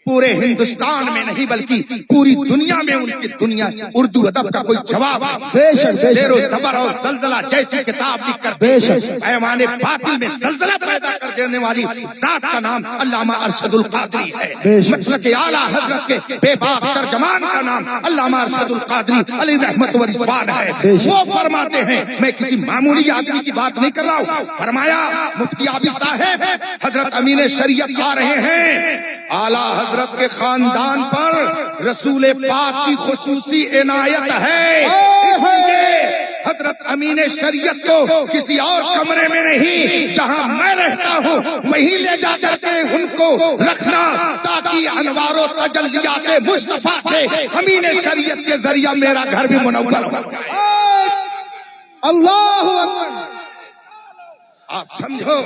[SPEAKER 2] پورے ہندوستان میں نہیں بلکہ پوری دنیا میں ان کی دنیا اردو ادب کا کوئی جواب ہے. زیر و زبر اور زلزلہ جیسی کتاب لکھ کر پیمان باطل میں زلزلہ پیدا کر دینے والی ذات کا نام علامہ ارشد القادری ہے. مسلک اعلیٰ حضرت کے بے باک ترجمان کا نام علامہ ارشد القادری علیہ رحمت و رضوان ہے. وہ فرماتے ہیں، میں کسی معمولی آدمی کی بات نہیں کر رہا ہوں، فرمایا مفتی عابد صاحب حضرت امین شریعت آ رہے ہیں. اعلیٰ حضرت کے خاندان پر رسول پاک کی خصوصی عنایت ہے. حضرت امین شریعت کو کسی اور کمرے میں نہیں، جہاں میں رہتا ہوں وہیں لے جا کر کے ان کو رکھنا تاکہ انوار و تجلیات مصطفیٰ سے امین شریعت کے ذریعہ میرا گھر بھی منور ہو جائے.
[SPEAKER 3] اللہ اکبر.
[SPEAKER 2] آپ سمجھو.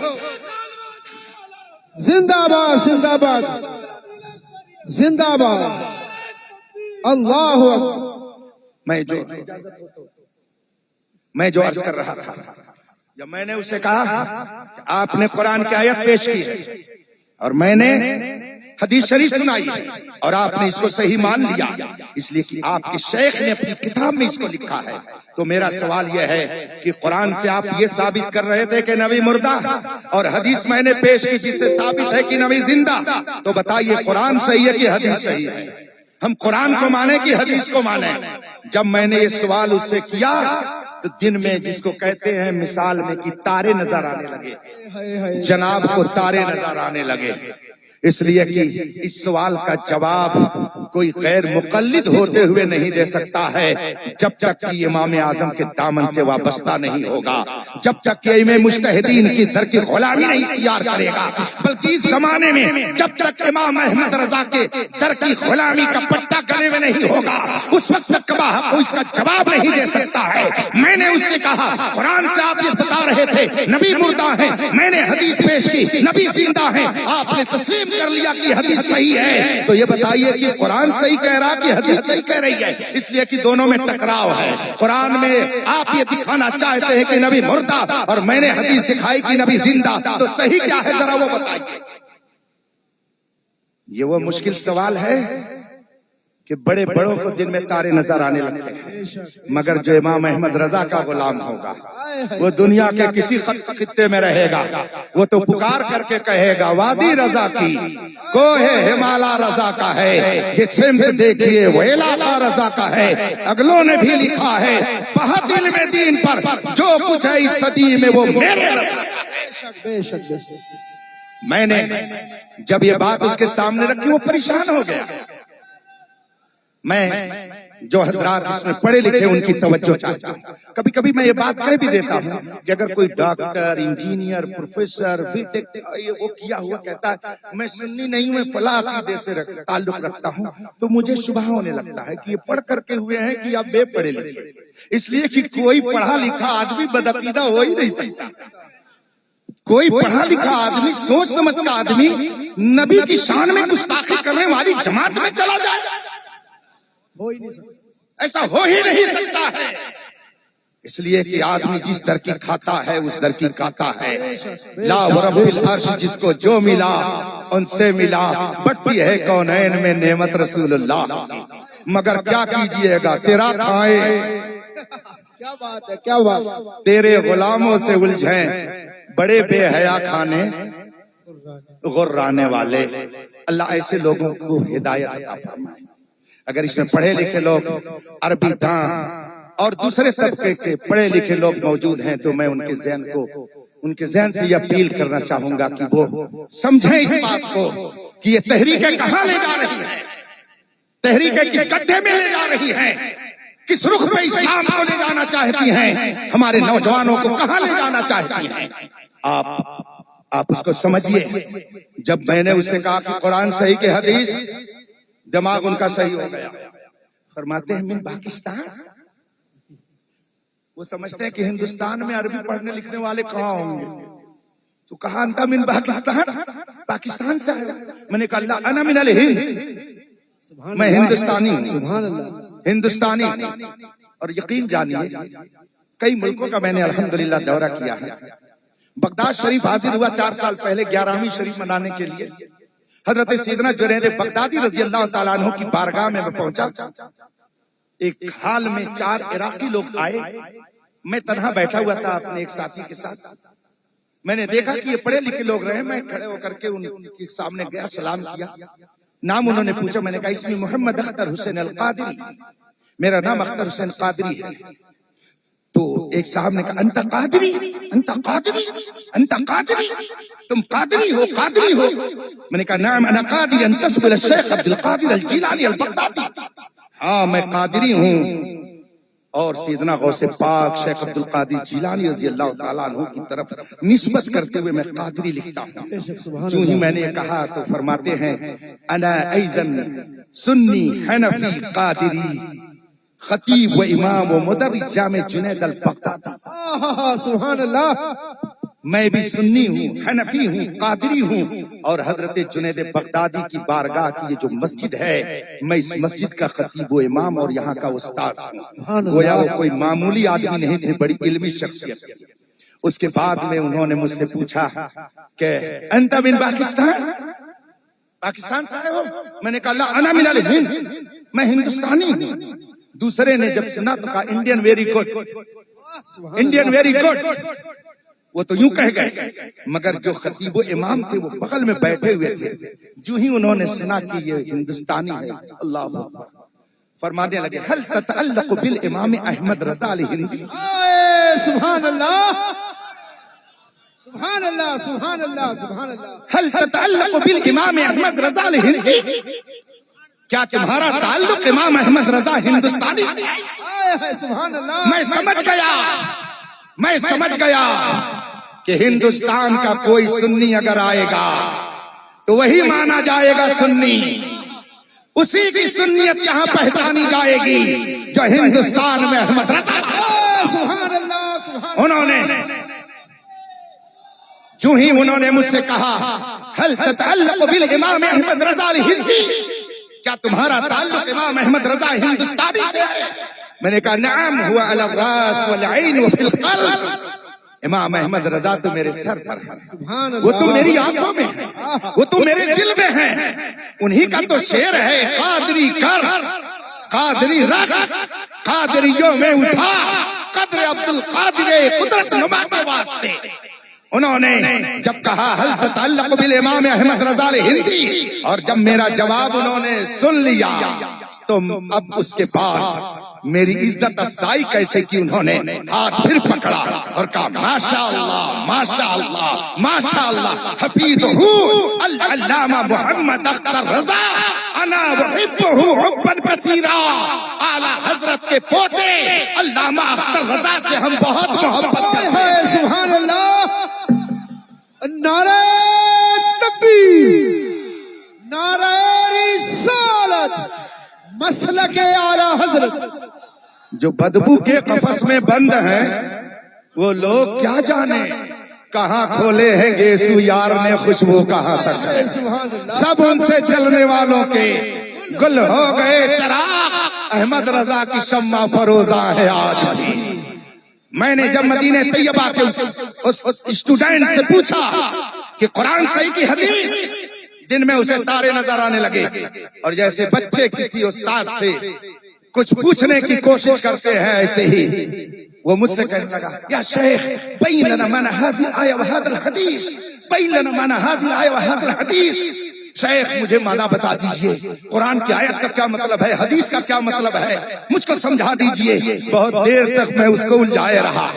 [SPEAKER 3] زندہ باد، زندہ باد، زندہ باد. اللہ اکبر.
[SPEAKER 2] میں جو عرض کر رہا تھا، جب میں نے اسے کہا کہ آپ نے قرآن کی آیت پیش کی ہے اور میں نے حدیث شریف سنائی ہے اور آپ نے اس کو صحیح مان لیا اس لیے کہ آپ کے شیخ نے اپنی کتاب میں اس کو لکھا ہے، تو میرا سوال یہ ہے کہ قرآن سے آپ یہ ثابت کر رہے تھے کہ نبی مردہ اور حدیث میں نے پیش کی جس سے ثابت ہے کہ نبی زندہ، تو بتائیے قرآن صحیح ہے کہ حدیث صحیح ہے؟ ہم قرآن کو مانیں کہ حدیث کو مانیں؟ جب میں نے یہ سوال اس سے کیا تو دن میں جس کو کہتے ہیں مثال میں کہ تارے نظر آنے لگے، جناب کو تارے نظر آنے لگے. اس لیے کہ اس سوال کا جواب کوئی غیر مقلد ہوتے ہوئے نہیں دے سکتا ہے جب تک کہ امام اعظم کے دامن سے وابستہ نہیں ہوگا، جب تک کہ امام مجتہدین کی در کی غلامی نہیں اختیار کرے گا. بلکہ اس زمانے میں جب تک امام احمد رضا کے در کی غلامی کا پٹا گلے میں نہیں ہوگا اس وقت تک کوئی اس کا جواب نہیں دے سکتا ہے. میں نے اس سے کہا قرآن سے آپ یہ بتا رہے تھے نبی مردہ ہیں، میں نے حدیث پیش کی نبی زندہ ہیں، آپ نے تسلیم کر لیا کہ حدیث صحیح ہے، تو یہ بتائیے کہ قرآن صحیح کہہ رہا کہ حدیث صحیح کہہ رہی ہے؟ اس لیے کہ دونوں میں ٹکراؤ ہے. قرآن میں آپ یہ دکھانا چاہتے ہیں کہ نبی مردہ اور میں نے حدیث دکھائی کہ نبی زندہ، تو صحیح کیا ہے ذرا وہ بتائیے. یہ وہ مشکل سوال ہے
[SPEAKER 4] کہ بڑے بڑوں کو دن میں تارے نظر آنے لگتے ہیں، مگر جو امام احمد رضا کا غلام ہوگا وہ دنیا کے کسی خطے میں رہے گا، وہ تو پکار کر کے کہے گا وادی رضا کی کوہ ہمالا رضا کا ہے، یہ سمت دیکھیے وہ علاقہ رضا کا ہے۔ اگلوں نے بھی لکھا ہے بہت علم دین پر جو کچھ ہے اس صدی میں وہ میرے رضا۔
[SPEAKER 3] بے شک
[SPEAKER 4] میں نے جب یہ بات اس کے سامنے رکھی وہ پریشان ہو گیا۔ میں جو حضرات اس میں پڑھے لکھے ان کی توجہ چاہتا ہوں، کبھی کبھی میں یہ بات کہہ بھی دیتا ہوں کہ اگر کوئی ڈاکٹر، انجینئر، پروفیسر، بی ٹیک وہ کیا ہوا کہتا ہے میں سنی نہیں ہوں، میں فلاں عقیدے سے تعلق رکھتا ہوں، تو مجھے شبہ ہونے لگتا ہے کہ یہ پڑھ کر کے ہوئے ہیں کہ آپ بے پڑھے لکھے، اس لیے کہ کوئی پڑھا لکھا آدمی بدعقیدہ ہو ہی نہیں سکتا۔ کوئی پڑھا لکھا آدمی، سوچ سمجھ کا آدمی نبی کی شان میں گستاخی کرنے والی جماعت میں چلا جائے،
[SPEAKER 3] ہو ہی نہیں سکتا،
[SPEAKER 4] ایسا ہو ہی نہیں سکتا ہے۔ اس لیے کہ آدمی جس در کی کھاتا ہے اس در کی کاتا ہے۔ لا ورب العرش جس کو جو ملا ان سے ملا، بٹتی ہے کونین میں نعمت رسول اللہ، مگر کیا کیجئے گا تیرا کھائے۔
[SPEAKER 3] کیا بات ہے، کیا بات ہے۔
[SPEAKER 4] تیرے غلاموں سے الجھیں بڑے بے حیا کھانے غرانے والے۔ اللہ ایسے لوگوں کو ہدایت عطا فرمائے۔ اگر اس میں پڑھے لکھے لوگ، عربی داں اور دوسرے طبقے کے پڑھے لکھے لوگ موجود ہیں تو میں ان کے ذہن سے یہ اپیل کرنا چاہوں گا کہ وہ سمجھیں اس بات کو کہ یہ تحریکیں کہاں لے جا رہی ہیں، تحریکیں کس گڈھے میں لے جا رہی ہیں، کس رخ پہ اسلام کو لے جانا چاہتی ہیں، ہمارے نوجوانوں کو کہاں لے جانا چاہتی ہیں۔ آپ اس کو سمجھیے۔ جب میں نے اس سے کہا کہ قرآن صحیح کہ حدیث، دماغ ان کا صحیح ہو گیا۔ فرماتے ہیں من پاکستان، وہ سمجھتے ہیں کہ ہندوستان میں عربی پڑھنے لکھنے والے کہاں ہوں گے، تو کہا انتا من پاکستان، پاکستان سے ہے۔ میں نے کہا اللہ انا من الہند، میں ہندوستانی ہوں، ہندوستانی۔ اور یقین جانیے کئی ملکوں کا میں نے الحمدللہ دورہ کیا ہے۔ بغداد شریف حاضر ہوا 4 سال پہلے 11ویں شریف منانے کے لیے۔ حضرت سیدنا جنید بغدادی رضی اللہ تعالیٰ عنہ کی بارگاہ میں پہنچا۔ ایک حال میں 4 عراقی لوگ آئے، میں تنہا بیٹھا ہوا تھا اپنے ایک ساتھی کے ساتھ۔ میں نے دیکھا کہ یہ پڑھے لکھے لوگ رہے، میں کھڑے ہو کر کے ان کے سامنے گیا، سلام کیا۔ نام انہوں نے پوچھا، میں نے کہا اسمی محمد اختر حسین القادری، میرا نام اختر حسین قادری ہے۔ تو ایک صاحب نے کہا انت قادری، انت قادری، انت قادری، تم قادری ہو، قادری ہو؟ میں نے کہا نعم انا قادری انتسب الى الشیخ عبد القادر الجیلانی البغدادی، ہاں میں قادری ہوں اور سیدنا غوث پاک شیخ عبد القادر جیلانی رضی اللہ تعالیٰ عنہ کی طرف نسبت کرتے ہوئے میں قادری لکھتا ہوں۔ جو ہی میں نے کہا تو فرماتے ہیں انا ایضاً سنی حنفی قادری، خطیب و امام و مدرس جامع جنید البغدادی۔
[SPEAKER 3] سبحان اللہ،
[SPEAKER 4] میں بھی سنی ہوں، حنفی ہوں، قادری ہوں، اور حضرت جنید بغدادی کی بارگاہ کی یہ جو مسجد ہے میں اس مسجد کا خطیب و امام اور یہاں کا استاد ہوں۔ گویا وہ کوئی معمولی آدمی نہیں تھے، بڑی علمی شخصیت تھی۔ اس کے بعد میں انہوں نے مجھ سے پوچھا کہ انت من پاکستان، پاکستان سے آئے ہو؟ میں نے کہا لا انا من الہند، میں ہندوستانی ہوں۔ دوسرے نے جب سنا تو کہا Indian very good, Indian very good. وہ تو یوں کہہ گئے، مگر جو خطیب و امام تھے وہ بغل میں بیٹھے ہوئے تھے، جو ہی انہوں نے سنا کہ یہ ہندوستانی ہے، اللہ اکبر، فرمانے لگے هل تتعلق بالامام احمد رضا الہندی۔
[SPEAKER 3] سبحان اللہ، سبحان اللہ، سبحان اللہ، سبحان اللہ۔
[SPEAKER 4] هل تتعلق بالامام احمد رضا الہندی، کیا تمہارا تعلق امام احمد رضا ہندوستانی سے؟
[SPEAKER 3] سبحان اللہ،
[SPEAKER 4] میں سمجھ گیا کہ ہندوستان کا کوئی سنی اگر آئے گا تو وہی مانا جائے گا سنی، اسی کی سنیت یہاں پہچانی جائے گی جو ہندوستان میں احمد رضا۔
[SPEAKER 3] سبحان اللہ، سبحان
[SPEAKER 4] انہوں نے جو ہی انہوں نے مجھ سے کہا هل تتعلق بالامام احمد رضا الہندی، کیا تمہارا تعلق امام احمد رضا ہندوستانی سے ہے؟ میں نے کہا نعم هو على الراس والعين وفي القلب، امام احمد رضا تو میرے سر پر ہے،
[SPEAKER 3] سبحان اللہ،
[SPEAKER 4] وہ تو میری آنکھوں میں ہے، وہ تو میرے دل میں ہے، انہی کا تو شعر ہے، قادری کر قادری رکھ قادریوں میں اٹھا قدر عبد القادر قدرت نما کے واسطے۔ انہوں نے جب کہا حل تتعلق بالامام احمد رضا ہندی، اور جب میرا جواب انہوں نے سن لیا تو اب اس کے بعد میری عزت افزائی کیسے کی، انہوں نے ہاتھ پھر پکڑا اور کہا ماشاءاللہ ماشاءاللہ ماشاءاللہ حفیظہ العلامہ محمد اختر رضا انا بحبہ حبا کثیرا، اعلی حضرت کے پوتے علامہ اختر رضا سے ہم بہت محبت کرتے ہیں۔
[SPEAKER 3] سبحان اللہ، نعرہ تکبیر، نعرہ رسالت، مسلک اعلی حضرت۔
[SPEAKER 4] جو بدبو کے قفس میں بند ہیں وہ لوگ کیا جانے کہاں کھولے ہیں گیسو یار نے خوشبو کہاں تک ہے،
[SPEAKER 3] سبحان اللہ،
[SPEAKER 4] سب ان سے جلنے والوں کے گل ہو گئے چراغ، احمد رضا کی شمع فروزاں ہے آج بھی۔ میں نے جب مدینہ طیبہ کے اس اسٹوڈنٹ سے پوچھا کہ قرآن صحیح کی حدیث، دن میں اسے تارے نظر آنے لگے، اور جیسے بچے کسی استاد سے کچھ پوچھنے کی کوشش کرتے ہیں ایسے ہی وہ مجھ سے کہنے لگا یا شیخ بین لنا معنی هذه الآیہ وهذا الحدیث، بین لنا معنی هذه الآیہ وهذا الحدیث۔ شیخ مجھے معنی بتا دیجئے، قرآن کی آیت کا کیا مطلب ہے، حدیث کا کیا مطلب ہے، مجھ کو سمجھا دیجئے۔ بہت دیر تک میں اس کو الجھائے رہا،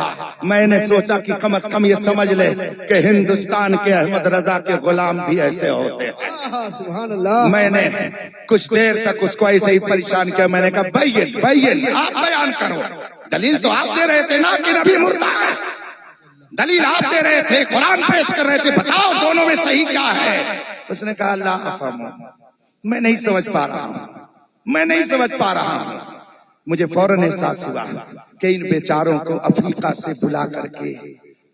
[SPEAKER 4] میں نے سوچا کہ کم از کم یہ سمجھ لے کہ ہندوستان کے احمد رضا کے غلام بھی ایسے ہوتے ہیں۔
[SPEAKER 3] سبحان اللہ،
[SPEAKER 4] میں نے کچھ دیر تک اس کو ایسے ہی پریشان کیا، میں نے کہا بین آپ بیان کرو، دلیل تو آپ دے رہے تھے نا کہ نبی مردہ ہے، دلیل آپ دے رہے تھے، قرآن پیش کر رہے تھے، بتاؤ دونوں میں صحیح کیا ہے۔ اس نے کہا اللہ افہم، میں نہیں سمجھ پا رہا ہوں، میں نہیں سمجھ پا رہا ہوں۔ مجھے فوراً احساس ہوا کہ ان بیچاروں کو افریقہ سے بلا کر کے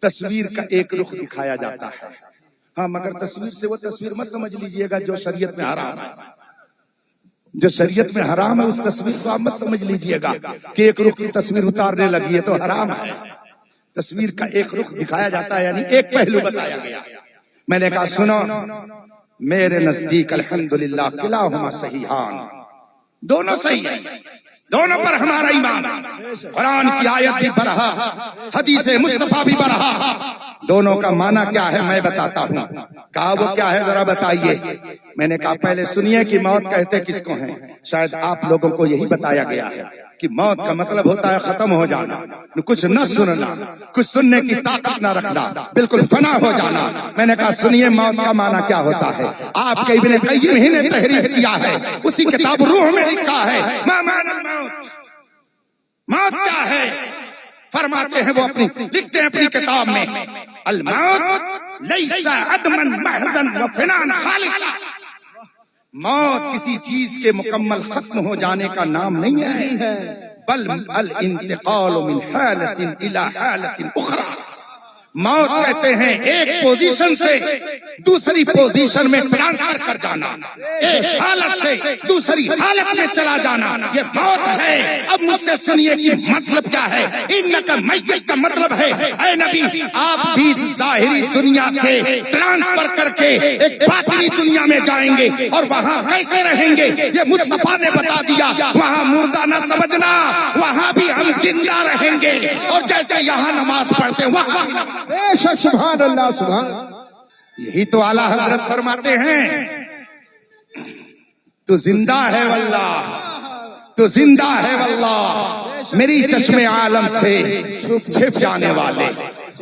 [SPEAKER 4] تصویر کا ایک رخ دکھایا جاتا ہے، ہاں مگر تصویر سے وہ تصویر مت سمجھ لیجئے گا جو شریعت میں حرام ہے، جو شریعت میں حرام ہے اس تصویر کو آپ مت سمجھ لیجئے گا کہ ایک رخ کی تصویر اتارنے لگی ہے تو حرام ہے۔ تصویر کا ایک رخ دکھایا جاتا ہے، یعنی ایک پہلو بتایا گیا۔ میں نے کہا سنو، میرے نزدیک الحمدللہ کلاہما صحیحان، دونوں صحیح ہیں، دونوں پر ہمارا ایمان، قرآن کی آیت بھی برہا، حدیث مصطفیٰ بھی برہا، دونوں کا معنی کیا ہے میں بتاتا ہوں۔ کہا وہ کیا ہے ذرا بتائیے۔ میں نے کہا پہلے سنیے کہ موت کہتے کس کو ہیں، شاید آپ لوگوں کو یہی بتایا گیا ہے کہ موت کا مطلب ہوتا ہے ختم ہو جانا، کچھ نہ سننا، کچھ سننے کی طاقت نہ رکھنا، بالکل فنا ہو جانا۔ میں نے کہا سنیے موت کا معنی کیا ہوتا ہے، آپ کے ابن قیم ہی نے تحریر کیا ہے، اسی کتاب روح میں لکھا ہے ما معنی الموت، موت کیا ہے، فرماتے ہیں وہ لکھتے ہیں اپنی کتاب میں الموت لیس عدما محضا وفنان خالصا، موت کسی چیز کے مکمل ختم ہو جانے کا نام نہیں ہے، بل الانتقال من حالت الى حالت اخرى، موت کہتے ہیں ایک پوزیشن سے دوسری پوزیشن میں ٹرانسفر کر جانا، ایک حالت سے دوسری حالت میں چلا جانا، یہ موت ہے۔ اب مجھ سے سنیے کہ مطلب کیا ہے، انک میت کا مطلب ہے اے نبی آپ بھی ظاہری دنیا سے ٹرانسفر کر کے ایک باطنی دنیا میں جائیں گے، اور وہاں کیسے رہیں گے یہ مصطفیٰ نے بتا دیا، وہاں مردہ نہ سمجھنا، وہاں بھی ہم زندہ رہیں گے، اور جیسے یہاں نماز پڑھتے ہیں وہاں۔
[SPEAKER 3] بے شک، سبحان اللہ، سبحان اللہ،
[SPEAKER 4] یہی تو اعلیٰ حضرت فرماتے ہیں تو زندہ ہے واللہ، تو زندہ ہے واللہ، میری چشم عالم سے چھپ جانے والے۔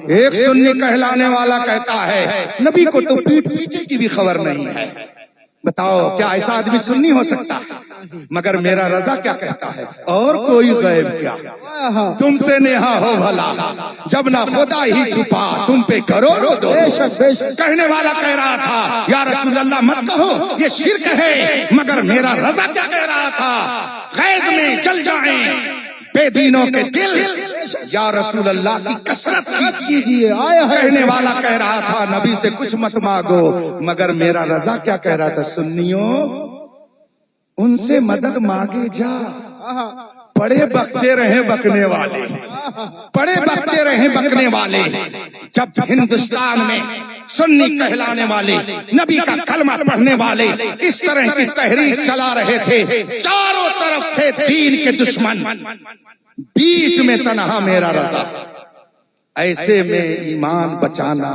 [SPEAKER 4] ایک سنی کہلانے والا کہتا ہے نبی کو تو پیٹھ پیچھے کی بھی خبر نہیں ہے۔ بتاؤ کیا ایسا آدمی سنی ہو سکتا ہے؟ مگر میرا رضا کیا کہتا ہے اور کوئی غیب کیا، تم سے نیہا ہو بھلا جب نہ خدا ہی چھپا تم پہ کروڑوں دو۔ کہنے والا کہہ رہا تھا یا رسول اللہ مت کہو یہ شرک ہے، مگر میرا رضا کیا کہہ رہا تھا غیظ میں جل جائیں بے دینوں کے دل، یا رسول اللہ کی کثرت
[SPEAKER 3] کیجیے۔
[SPEAKER 4] کہنے والا کہہ رہا تھا نبی سے کچھ مت مانگو، مگر میرا رضا کیا کہہ رہا تھا سنیوں ان سے مدد مانگے جا، پڑے بکتے رہے بکنے والے، بڑے بکتے رہے بکنے والے، جب ہندوستان میں سنی کہلانے والے، نبی کا کلمہ پڑھنے والے اس طرح کی تحریک چلا رہے تھے، چاروں طرف تھے دین کے دشمن، بیچ میں تنہا میرا رضا۔ ایسے میں ایمان بچانا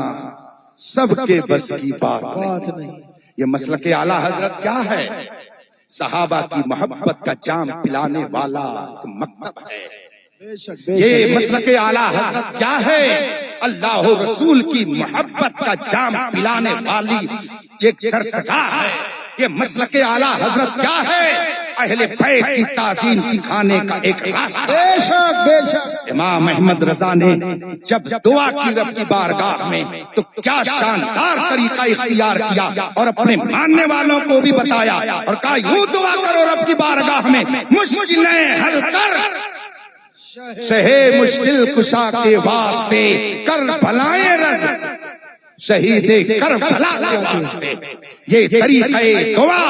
[SPEAKER 4] سب کے بس کی بات نہیں۔ یہ مسلک اعلیٰ حضرت کیا ہے؟ صحابہ کی محبت کا جام پلانے والا مکتب ہے۔ یہ مسلک اعلیٰ حضرت کیا ہے؟ اللہ و رسول کی محبت کا جام پلانے والی ایک درسگاہ ہے۔ یہ مسلک اعلیٰ حضرت کیا ہے؟ اہل بیت کی تعظیم سکھانے کا ایک راستہ۔
[SPEAKER 3] بے شک بے شک۔
[SPEAKER 4] امام احمد رضا نے جب دعا کی رب کی بارگاہ میں تو کیا شاندار طریقہ اختیار کیا اور اپنے ماننے والوں کو بھی بتایا اور کہا یوں دعا کرو رب کی بارگاہ میں، مشکلیں حل کر، شہے مشکل کشا کے واسطے، کر بھلائیں رد شہید کربلا کے واسطے۔ یہ طریقہ دعا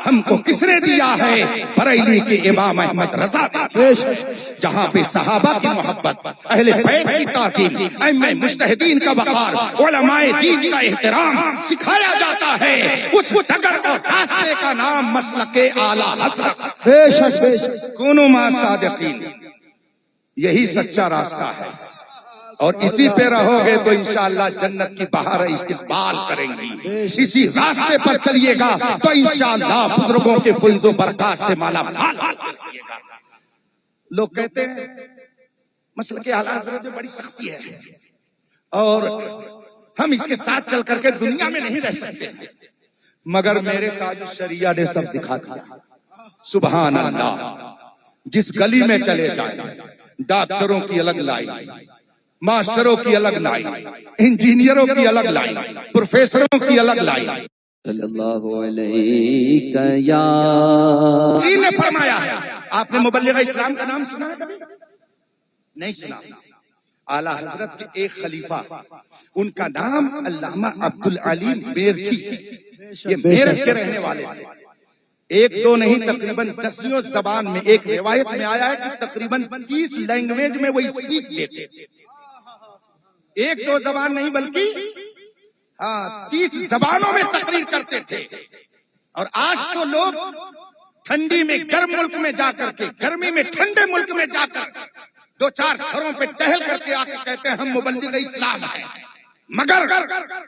[SPEAKER 4] ہم کو کس نے دیا ہے؟ بریلی کے امام احمد رضا نے، جہاں پہ صحابہ کی محبت، اہل بیت کی تعظیم، ائمہ مجتہدین کا وقار، علماء دین کا احترام سکھایا جاتا ہے۔ اس ڈگر اور راستے کا نام مسلک اعلیٰ حضرت۔
[SPEAKER 3] بے شک بے شک۔
[SPEAKER 4] کونوا مع صادقین، یہی سچا راستہ ہے، اور اسی پہ رہو گے تو انشاءاللہ جنت کی بہار استقبال کریں گی۔ اسی راستے پر چلیے گا تو انشاءاللہ بزرگوں کے فیض و برکات سے مالا مال کریے گا۔ لوگ کہتے ہیں مسلک اعلیٰ حضرت میں بڑی سختی ہے اور ہم اس کے ساتھ چل کر کے دنیا میں نہیں رہ سکتے، مگر میرے تاج الشریعہ نے سب دکھا دیا۔ سبحان اللہ۔ جس گلی میں چلے جائیں، ڈاکٹروں کی الگ لائن، ماسٹروں کی الگ لائن، انجینئروں کی الگ لائن، پروفیسروں کی الگ لائن۔
[SPEAKER 5] صلی اللہ علیہ یا
[SPEAKER 4] نے فرمایا ہے۔ آپ نے مبلغ اسلام کا نام سنا ہے کبھی؟ نہیں سنا۔ اعلیٰ حضرت کے ایک خلیفہ، ان کا نام علامہ عبدالعلیم میرٹھی، یہ میرٹھ کے رہنے والے تھے۔ ایک دو نہیں، تقریباً 10 زبان میں، ایک روایت میں آیا ہے کہ تقریباً 30 لینگویج میں وہ اسپیچ دیتے تھے۔ ایک دو زبان نہیں بلکہ 30 زبانوں میں تقریر کرتے تھے۔ اور آج تو لوگ ٹھنڈی میں گرم ملک میں جا کر کے، گرمی میں ٹھنڈے ملک میں جا کر 2-4 گھروں پہ ٹہل کر کے آ کے کہتے ہیں ہم مبلغ اسلام ہیں، مگر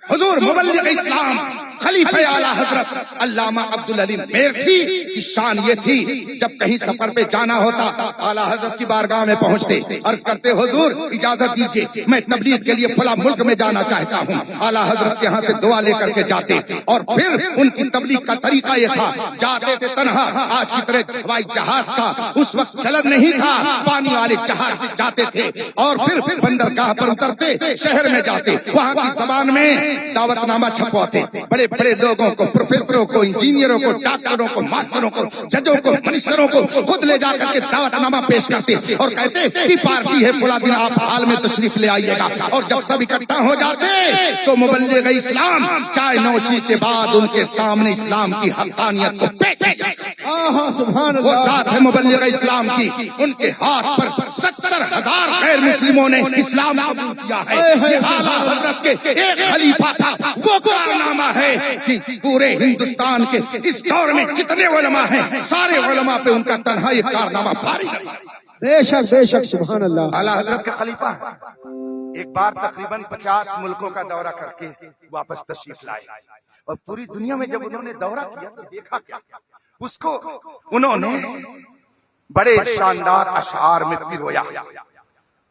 [SPEAKER 4] حضور مبلغ اسلام خلیفہ اعلیٰ حضرت علامہ عبدالعلیم میرٹھی کی شان یہ تھی، جب کہیں سفر پہ جانا ہوتا اعلیٰ حضرت کی بارگاہ میں پہنچتے، عرض کرتے حضور اجازت دیجیے میں تبلیغ کے لیے فلاں ملک میں جانا چاہتا ہوں۔ اعلیٰ حضرت کے ہاں سے دعا لے کر کے جاتے، اور پھر ان کی تبلیغ کا طریقہ یہ تھا، جاتے تھے تنہا، آج کی طرح ہوائی جہاز کا اس وقت چلن نہیں تھا، پانی والے جہاز سے جاتے تھے، اور پھر بندرگاہ پر اترتے، شہر میں جاتے، وہاں کی زبان میں دعوت نامہ چھپواتے، بڑے بڑے لوگوں کو، پروفیسروں کو، انجینئروں کو، ڈاکٹروں کو، ماسٹروں کو، ججوں کو، منسٹروں کو خود لے جا کر کے دعوت نامہ پیش کرتے اور کہتے کہ پارٹی ہے فلاں دن آپ حال میں تشریف لے آئیے گا۔ اور جب سب اکٹھا ہو جاتے تو مبلغ اسلام چائے نوشی کے بعد ان کے سامنے اسلام کی حقانیت کو پیش کیا۔
[SPEAKER 3] سبحان
[SPEAKER 4] وہ
[SPEAKER 3] اللہ۔
[SPEAKER 4] ذات ہے مبلغ اسلام کی، ان کے ہاتھ پر 70,000 غیر مسلموں نے اسلام قبول کیا ہے۔ یہ اعلیٰ حضرت کے ایک خلیفہ تھا، وہ کارنامہ ہے کہ پورے ہندوستان کے اس دور میں جتنے علماء ہیں سارے علماء پہ ان کا تنہا یہ کارنامہ بھاری ہے۔
[SPEAKER 3] بے شک بے شک، سبحان اللہ۔
[SPEAKER 4] اعلیٰ حضرت کے خلیفہ ایک بار تقریباً 50 ملکوں کا دورہ کر کے واپس تشریف لائے، اور پوری دنیا میں جب انہوں نے دورہ کیا تو دیکھا کیا، اس کو انہوں نے بڑے شاندار اشعار میں پرویا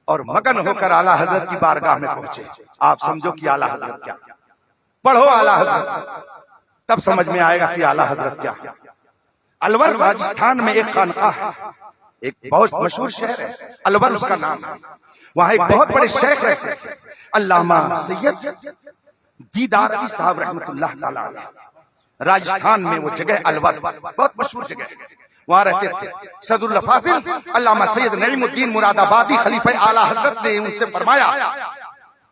[SPEAKER 4] اور مگن ہو کر اعلیٰ حضرت کی بارگاہ میں پہنچے۔ آپ سمجھو کہ اعلیٰ حضرت کیا، پڑھو اعلیٰ حضرت، تب سمجھ میں آئے گا کہ اعلیٰ حضرت کیا۔ الور راجستھان میں ایک خانقاہ ہے، ایک بہت مشہور شہر ہے، الور اس کا نام ہے۔ وہاں ایک بہت بڑے شیخ رہتے تھے، علامہ سید دیدار علی صاحب رحمۃ اللہ تعالیٰ علیہ۔ راجستھان میں وہ جگہ الور بہت مشہور جگہ ہے، وہاں رہتے تھے۔ صدر الفاضل علامہ سید نعیم الدین مراد آبادی خلیفہ اعلیٰ حضرت نے ان سے فرمایا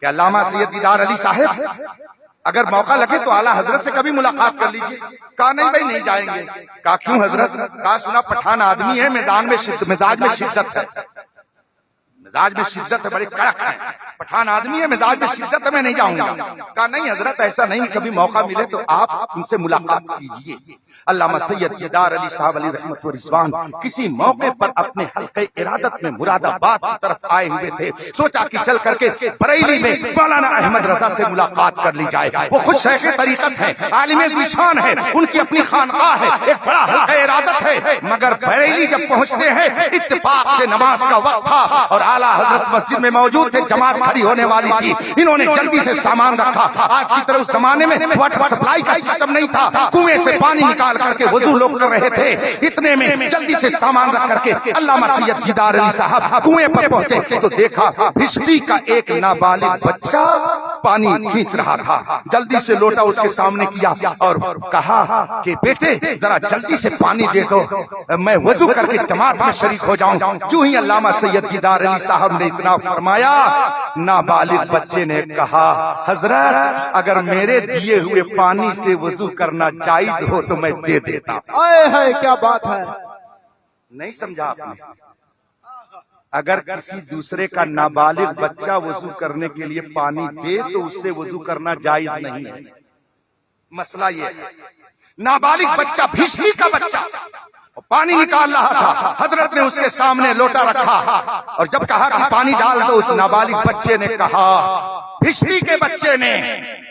[SPEAKER 4] کہ علامہ سید دیدار علی صاحب اگر موقع لگے تو اعلیٰ حضرت سے کبھی ملاقات کر لیجیے۔ کہا نہیں بھائی نہیں جائیں گے۔ کہا کیوں حضرت؟ کہا سنا پٹھان آدمی ہے، میدان میں مزاج میں شدت ہے۔ مزاج میں شدت ہے، بڑے کڑک ہیں، پٹھان آدمی ہے، مزاج میں شدت ہے، میں نہیں جاؤں گا. کہا نہیں حضرت ایسا نہیں، کبھی موقع ملے تو آپ ان سے ملاقات کیجئے. علامہ سید دیدار علی صاحب علی رحمت و رضوان کسی موقع پر اپنے حلقہ ارادت میں مراد آباد کی طرف آئے ہوئے تھے. سوچا کہ چل کر کے بریلی میں مولانا احمد رضا سے ملاقات کر لی جائے. وہ خود شیخ طریقت ہے، عالم ذیشان ہے، ان کی اپنی خانقاہ ہے، ایک بڑا حلقہ ارادت ہے. مگر بریلی جب پہنچتے ہیں اتفاق سے نماز کا وقت تھا اور اعلیٰ حضرت مسجد میں موجود تھے، جماعت کھڑی ہونے والی تھی. انہوں نے جلدی سے سامان رکھا. آج کی طرح اس زمانے میں واٹر سپلائی کا سسٹم نہیں تھا، کنویں سے پانی نکال کر کے وضو لوگ کر رہے تھے. اتنے میں جلدی سے سامان رکھ کر کے علامہ سید دیدار علی صاحب کنویں پر پہنچے تو دیکھا بھشتی کا ایک نابالغ بچہ پانی کھینچ رہا تھا. جلدی سے لوٹا اس کے سامنے کیا اور کہا کہ بیٹے ذرا جلدی سے پانی دے دو، میں وضو کر کے جماعت میں شریک ہو جاؤں. جو ہی علامہ سید دیدار علی صاحب نے اتنا فرمایا، نابالغ بچے نے کہا حضرت اگر میرے دیے ہوئے پانی سے وضو کرنا جائز ہو تو میں دے دیتا.
[SPEAKER 3] کیا بات ہے،
[SPEAKER 4] نہیں سمجھا آپ نے؟ اگر کسی دوسرے کا نابالغ بچہ وضو کرنے کے لیے پانی دے تو اس سے وضو کرنا جائز نہیں ہے. مسئلہ یہ ہے نابالغ بچہ بھشمی کا بچہ پانی نکال رہا تھا. حضرت نے اس کے سامنے لوٹا رکھا اور جب کہا کہ پانی ڈال دو، اس نابالغ بچے نے کہا، بھشمی کے بچے نے،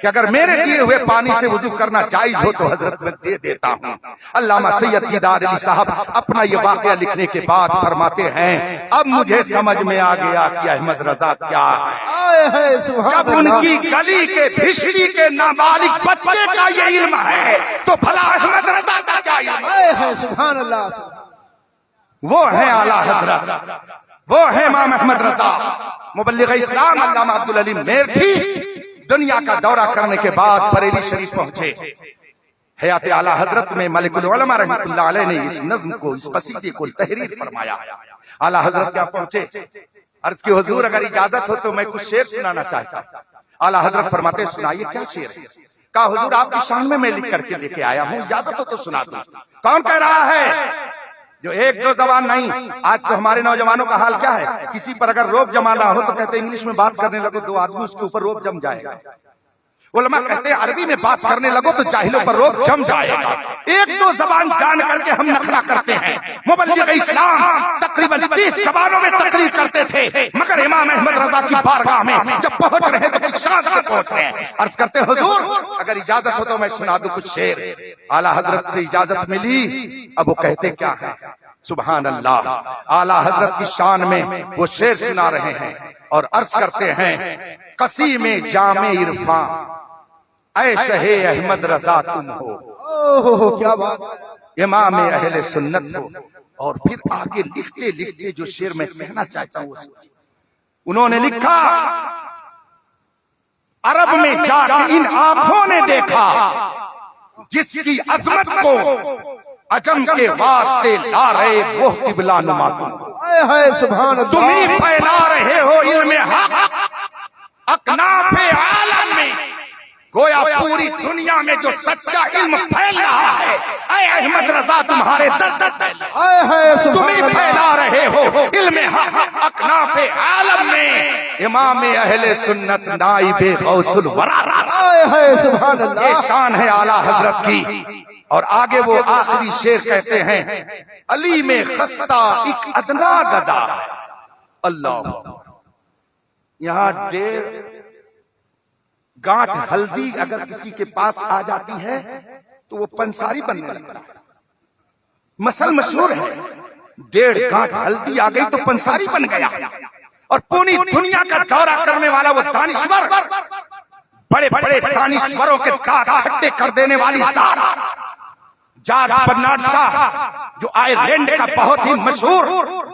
[SPEAKER 4] کہ اگر میرے دیے ہوئے پانی سے وضو کرنا جائز ہو تو حضرت میں دے دیتا ہوں. علامہ سید دیدار علی صاحب اپنا یہ واقعہ لکھنے کے بعد فرماتے ہیں اب مجھے سمجھ میں آ گیا کہ احمد رضا کیا ہے. جب ان کی گلی کے بھشمی کے نابالغ بچے کا یہ علم ہے تو بھلا احمد رضا کا کیا علم ہے.
[SPEAKER 3] سبحان اللہ.
[SPEAKER 4] وہ ہیں اعلیٰ حضرت، وہ ہیں امام احمد رضا مبلغ اسلام علامہ عبدالعلیم میرٹھی. دنیا کا دورہ کرنے کے بعد بریلی شریف پہنچے. حیات اعلیٰ حضرت میں ملک العلماء رحمۃ اللہ علیہ نے اس نظم کو، اس قصیدے کو تحریر فرمایا. اعلیٰ حضرت کیا پہنچے، عرض کی حضور اگر اجازت ہو تو میں کچھ شعر سنانا چاہتا. اعلیٰ حضرت فرماتے سنائیے کیا شعر ہے. کہا حضور آپ کی شان میں لکھ کر کے لے کے آیا ہوں، اجازت ہو تو سنا دوں. کون کہہ رہا ہے؟ جو ایک دو زبان نہیں. آج تو ہمارے نوجوانوں کا حال کیا ہے، کسی پر اگر روب جمانا ہو تو کہتے ہیں انگلش میں بات کرنے لگو تو آدمی اس کے اوپر روب جم جائے گا. علماء کہتے ہیں عربی میں بات کرنے لگو تو جاہلوں پر روب جم جائے گا. ایک دو زبان جان کر کے ہم نخرہ کرتے ہیں. مبلغ اسلام تقریباً 30 زبانوں میں تقریر کرتے تھے، مگر امام احمد رضا کی بارگاہ میں جب پہنچ رہے تو کچھ شان سے پہنچ رہے ہیں. عرض کرتے حضور اگر اجازت ہو تو میں سنا دوں کچھ شعر. اعلیٰ حضرت سے اجازت ملی. اب وہ کہتے کیا ہے، سبحان اللہ، اعلیٰ حضرت کی شان میں وہ شعر سنا رہے ہیں اور عرض کرتے ہیں قسیم جامع عرفاں اے شہ احمد رضا تم ہو،
[SPEAKER 3] کیا بات،
[SPEAKER 4] امام اہل سنت ہو. اور پھر آگے لکھتے لکھتے جو شعر میں کہنا چاہتا ہوں انہوں نے لکھا، عرب میں جا کے ان آنکھوں نے دیکھا جس کی عظمت کو عجم کے واسطے لا رہے وہ قبلہ نما
[SPEAKER 3] سبحان اللہ.
[SPEAKER 4] تم ہی پھیلا رہے ہو علم حق اکناف عالم میں، گویا پوری دنیا میں جو سچا علم پھیل رہا ہے اے احمد رضا تمہارے در در پھیل، تم ہی پھیلا رہے ہو علم حق اکناف عالم میں. امام اہل سنت نائب غوث الورا.
[SPEAKER 3] سبحان اللہ.
[SPEAKER 4] یہ شان ہے اعلیٰ حضرت کی. اور آگے وہ آخری شعر کہتے ہیں علی میں خستہ ایک ادنا گدا. اللہ یہاں ڈیر گانٹ ہلدی اگر کسی کے پاس آ جاتی ہے تو وہ پنساری بننے لگتا ہے. مثل مشہور ہے، 1.5 گانٹ ہلدی آ گئی تو پنساری بن گیا. اور پوری دنیا کا دورہ کرنے والا وہ دانشور، بڑے بڑے دانشوروں کے دانت کھٹے کر دینے والی ذات جارج برنارڈ شاہ، جو آئرلینڈ کا بہت ہی مشہور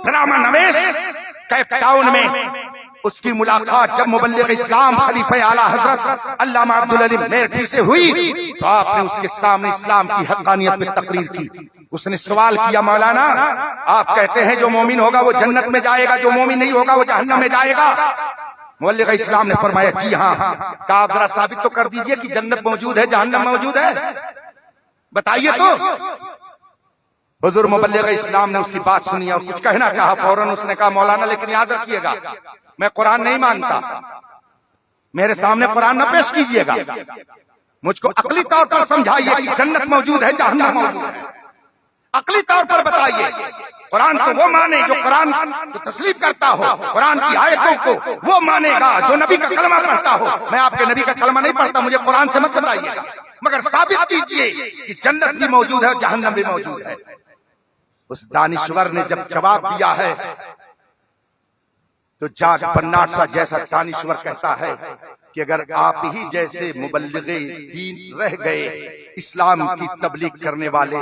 [SPEAKER 4] ڈرامہ نویس، کیپ ٹاؤن میں اس کی ملاقات جب مبلغ اسلام خلیفہ اعلیٰ حضرت علامہ عبدالعلیم میرٹھی سے ہوئی تو آپ نے اس کے سامنے اسلام کی حقانیت میں تقریر کی. اس نے سوال کیا، مولانا آپ کہتے ہیں جو مومن ہوگا وہ جنت میں جائے گا، جو مومن نہیں ہوگا وہ جہنم میں جائے گا. مبلغ اسلام نے فرمایا جی ہاں. کہا آپ ذرا ثابت تو کر دیجئے کہ جنت موجود ہے جہنم موجود ہے، بتائیے تو. حضور مبلغ اسلام نے اس کی بات سنی اور کچھ کہنا چاہا، فوراً اس نے کہا مولانا لیکن یاد رکھیے گا میں قرآن نہیں مانتا، میرے سامنے قرآن نہ پیش کیجیے گا، مجھ کو عقلی طور پر سمجھائیے کہ جنت موجود ہے جہنم موجود ہے، عقلی طور پر بتائیے۔ قرآن تو وہ مانے جو قرآن کو تسلیم کرتا ہو، قرآن کی آیتوں کو وہ مانے گا جو نبی کا کلمہ پڑھتا ہو۔ میں آپ کے نبی کا کلمہ نہیں پڑھتا، مجھے قرآن سے مت بتائیے گا، مگر ثابت کیجیے کہ جنت بھی موجود ہے جہنم بھی موجود ہے۔ اس دانشور نے جب جواب دیا ہے تو جاگ پناٹ سا جیسا دانشور کہتا ہے کہ اگر آپ ہی جیسے مبلغ دین رہ گئے اسلام کی تبلیغ کرنے والے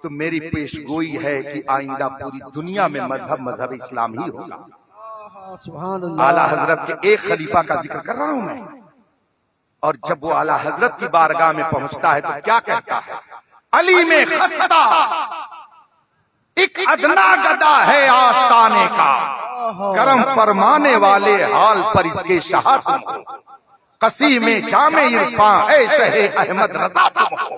[SPEAKER 4] تو میری پیشگوئی ہے کہ آئندہ پوری دنیا میں مذہب اسلام ہی ہوگا۔ اعلیٰ حضرت کے ایک خلیفہ کا ذکر کر رہا ہوں میں، اور جب وہ اعلیٰ حضرت کی بارگاہ میں پہنچتا ہے تو کیا کہتا ہے؟ علی میں خستہ ایک ادنا گدا ہے آستانے کا، کرم فرمانے والے حال پر اس کے شاہ تم ہو، قصیم جامع عرفان اے شہ احمد رضا تم ہو،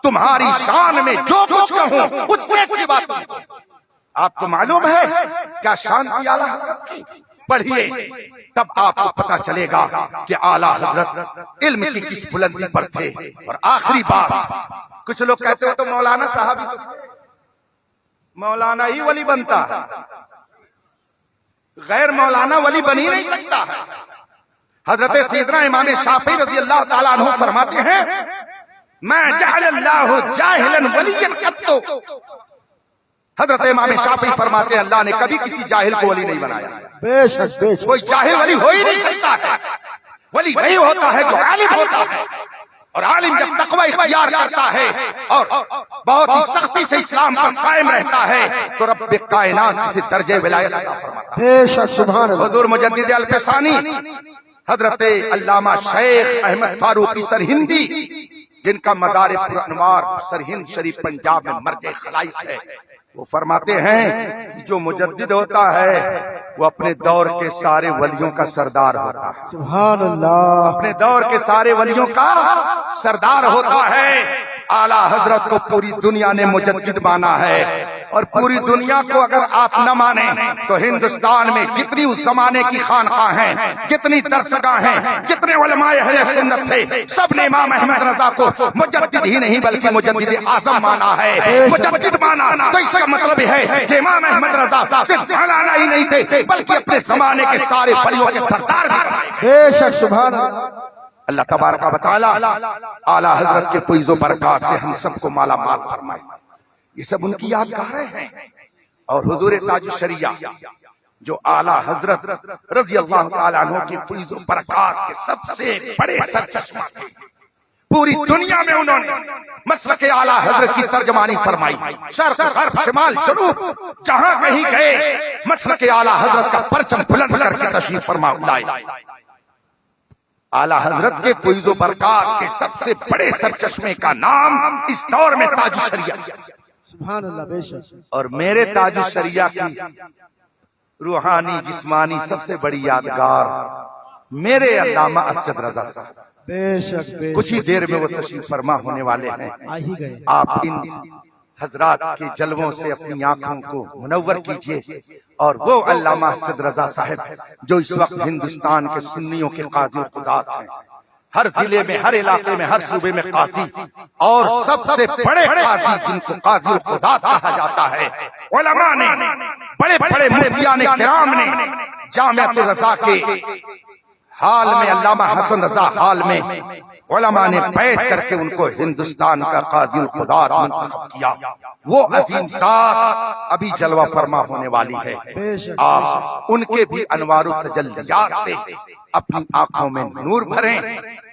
[SPEAKER 4] تمہاری شان میں جو کچھ کہوں اس سے سوا تم ہو۔ آپ کو معلوم ہے کیا شان کی اعلیٰ حضرت کی؟ پڑھیے تب آپ کو پتا چلے گا کہ اعلیٰ حضرت علم کی کس بلندی پر تھے۔ اور آخری بات، کچھ لوگ کہتے ہو تو مولانا صاحب مولانا ہی ولی بنتا ہے، غیر مولانا ولی بن ہی نہیں سکتا ہے۔ حضرت سیدنا امام شافعی رضی اللہ تعالیٰ عنہ فرماتے ہیں میں جعل اللہ جاہلا ولیا قط، حضرت امام شافعی فرماتے ہیں اللہ نے کبھی کسی جاہل کو ولی نہیں بنایا۔
[SPEAKER 3] بے شک بے شک،
[SPEAKER 4] کوئی جاہل ولی ہو ہی نہیں سکتا ہے۔ ولی وہی ہوتا ہے جو عالم ہوتا ہے، اور عالم جب تقوی اختیار کرتا ہے اور بہت ہی سختی سے اسلام پر قائم رہتا ہے تو رب کائنات اسے درجے ولایت عطا فرماتا ہے۔
[SPEAKER 3] بے شک سبحان اللہ۔
[SPEAKER 4] حضور مجدد الفسانی حضرت علامہ شیخ احمد فاروقی سرہندی، جن کا مزار پرانوار سرہند شریف پنجاب میں مرجع خلائق ہے، وہ فرماتے ہیں کہ جو مجدد ہوتا ہے وہ اپنے دور کے سارے ولیوں کا سردار ہوتا ہے۔
[SPEAKER 3] سبحان اللہ،
[SPEAKER 4] اپنے دور کے سارے ولیوں کا سردار ہوتا ہے۔ اعلیٰ حضرت کو پوری دنیا نے مجدد مانا ہے، اور پوری دنیا کو اگر آپ نہ مانیں تو ہندوستان میں جتنی اس زمانے کی خانقاہ ہیں، جتنی درسگاہ ہیں، جتنے علماء اہل سنت تھے، سب نے امام احمد رضا کو مجدد ہی نہیں بلکہ مجدد اعظم مانا ہے۔ مجدد مانا تو اس کا مطلب ہے کہ امام احمد رضا صرف مولانا ہی نہیں تھے بلکہ اپنے زمانے کے سارے ولیوں کے سردار بھی بنے۔
[SPEAKER 3] بے شک سبحان اللہ۔
[SPEAKER 4] اللہ تبارک و تعالی اعلیٰ حضرت کے فیض و برکات سے ہم سب کو مالا مال فرمائے۔ یہ سب ان کی یادگاریں ہیں، اور حضور تاج الشریعہ جو اعلیٰ حضرت رضی اللہ تعالیٰ عنہ کی فیض و برکات کے سب سے بڑے سرچشمہ تھے، پوری دنیا میں انہوں نے مسلک اعلیٰ حضرت کی ترجمانی فرمائی، شرق غرب شمال جنوب جہاں کہیں گئے مسلک اعلیٰ حضرت کا پرچم بلند کر کے تشریف فرما لائے۔ اعلیٰ حضرت کے فیض و برکات کے سب سے بڑے سرچشمے کا نام اس دور میں تاج الشریعہ،
[SPEAKER 3] سبحان اللہ، بے شک۔
[SPEAKER 4] اور میرے تاج الشریعہ کی روحانی جسمانی سب سے بڑی یادگار میرے علامہ اسجد رضا صاحب،
[SPEAKER 3] بے شک بے
[SPEAKER 4] کچھ ہی دیر میں وہ تشریف فرما ہونے والے ہیں۔
[SPEAKER 3] آ ہی گئے۔
[SPEAKER 4] آپ ان حضرات کے جلووں سے اپنی آنکھوں کو منور کیجئے، اور وہ علامہ اسجد رضا صاحب جو اس وقت ہندوستان کے سنیوں کے قاضی القضات ہیں، ہر ضلع میں، ہر علاقے میں، ہر صوبے میں قاضی، اور سب سے بڑے قاضی جن کو قاضی القضات کہا جاتا ہے۔ علماء نے، بڑے بڑے مفتیان کرام نے جامعۃ الرضا کے حال میں، علامہ حسن رضا حال میں علماء نے بیٹھ کر کے ان کو ہندوستان کا قاضی القضات منتخب کیا۔ وہ عظیم ذات ابھی جلوہ فرما ہونے والی ہے۔ آپ ان کے بھی انوار و تجلیات سے اپنی آنکھوں میں نور بھریں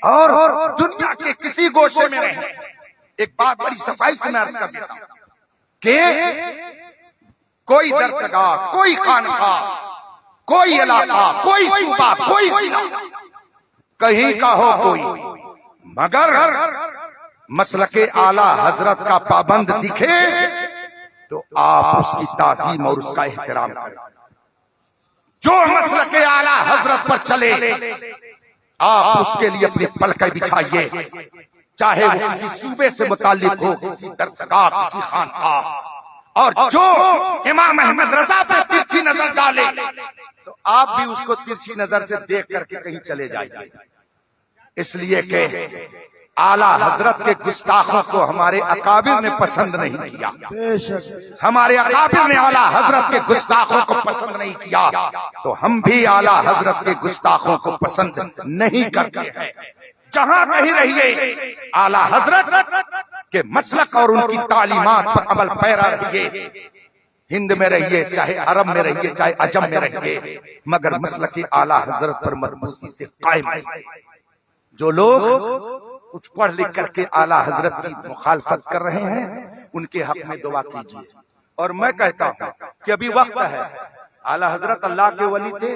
[SPEAKER 4] اور دنیا کے کسی گوشے میں رہیں۔ ایک بات بڑی صفائی سے میں عرض کر دیتا ہوں کہ کوئی درسگاہ، کوئی خانقاہ، کوئی علاقہ، کوئی صوبہ، کوئی ضلع کہیں کا ہو کوئی، مگر مسلک اعلیٰ حضرت کا پابند دکھے تو آپ اس کی تعظیم اور اس کا احترام کریں۔ جو مسلک اعلیٰ حضرت پر چلے آپ اس کے لیے اپنی پلکیں بچھائیے، چاہے وہ کسی صوبے سے متعلق ہو، کسی درسگاہ، کسی خانقاہ، اور جو امام احمد رضا پہ ترچھی نظر ڈالے تو آپ بھی اس کو ترچھی نظر سے دیکھ کر کے کہیں چلے جائیے، اس لیے کہ اعلیٰ حضرت کے گستاخوں کو ہمارے اکابر نے پسند نہیں کیا، ہمارے اکابر نے اعلیٰ حضرت کے گستاخوں کو پسند نہیں کیا، تو ہم بھی اعلیٰ حضرت کے گستاخوں کو پسند نہیں کرتے ہیں۔ جہاں کہیں رہیے اعلیٰ حضرت کے مسلک اور ان کی تعلیمات پر عمل پیرا رہیے، ہند میں رہیے، چاہے عرب میں رہیے، چاہے عجم میں رہیے، مگر مسلک اعلیٰ حضرت پر مربوطی سے قائم رہیے۔ جو لوگ کچھ پڑھ لکھ کر کے اعلیٰ حضرت کی مخالفت کر رہے ہیں ان کے حق میں دعا کیجیے، اور میں کہتا ہوں کہ ابھی وقت ہے۔ اعلیٰ حضرت اللہ کے ولی تھے،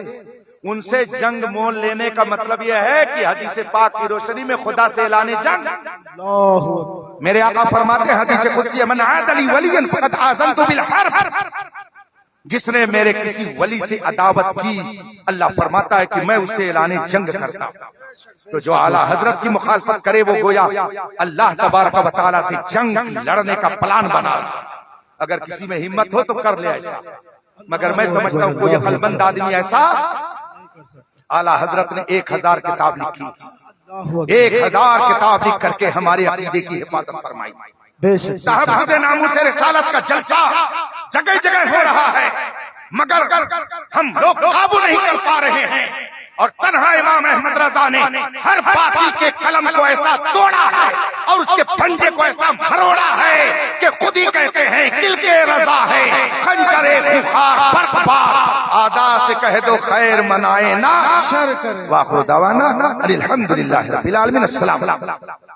[SPEAKER 4] ان سے جنگ مول لینے کا مطلب یہ ہے کہ حدیث پاک کی روشنی میں خدا سے اعلان جنگ۔ میرے آقا فرماتے ہیں حدیث قدسی من عاد لی ولی فقد آذنت بالحرب، جس نے میرے کسی ولی سے عداوت کی اللہ فرماتا ہے کہ میں اسے اعلان جنگ کرتا ہوں۔ تو جو اعلیٰ حضرت کی مخالفت کرے وہ گویا اللہ تبارک و تعالیٰ سے جنگ لڑنے کا پلان بنا۔ اگر کسی میں ہمت ہو تو کر لے ایسا، مگر میں سمجھتا ہوں کوئی عقل مند آدمی ایسا۔ اعلیٰ حضرت نے 1000 کتاب لکھی، 1000 کتاب لکھ کر کے ہمارے عقیدے کی حفاظت فرمائی۔ تحفظ ناموس رسالت کا جلسہ جگہ جگہ ہو رہا ہے، مگر ہم لوگ قابو نہیں کر پا رہے ہیں، اور تنہا امام احمد رضا نے ہر باطل کے قلم کو ایسا توڑا ہے اور اس کے پنجے کو ایسا مروڑا ہے کہ خود ہی کہتے ہیں دل کے رضا ہے خنجر خونخوار برق بار، آدا سے کہہ دو خیر منائے نہ شر کرے۔ واخر دعوانا الحمدللہ رب العالمین۔ السلام علیکم۔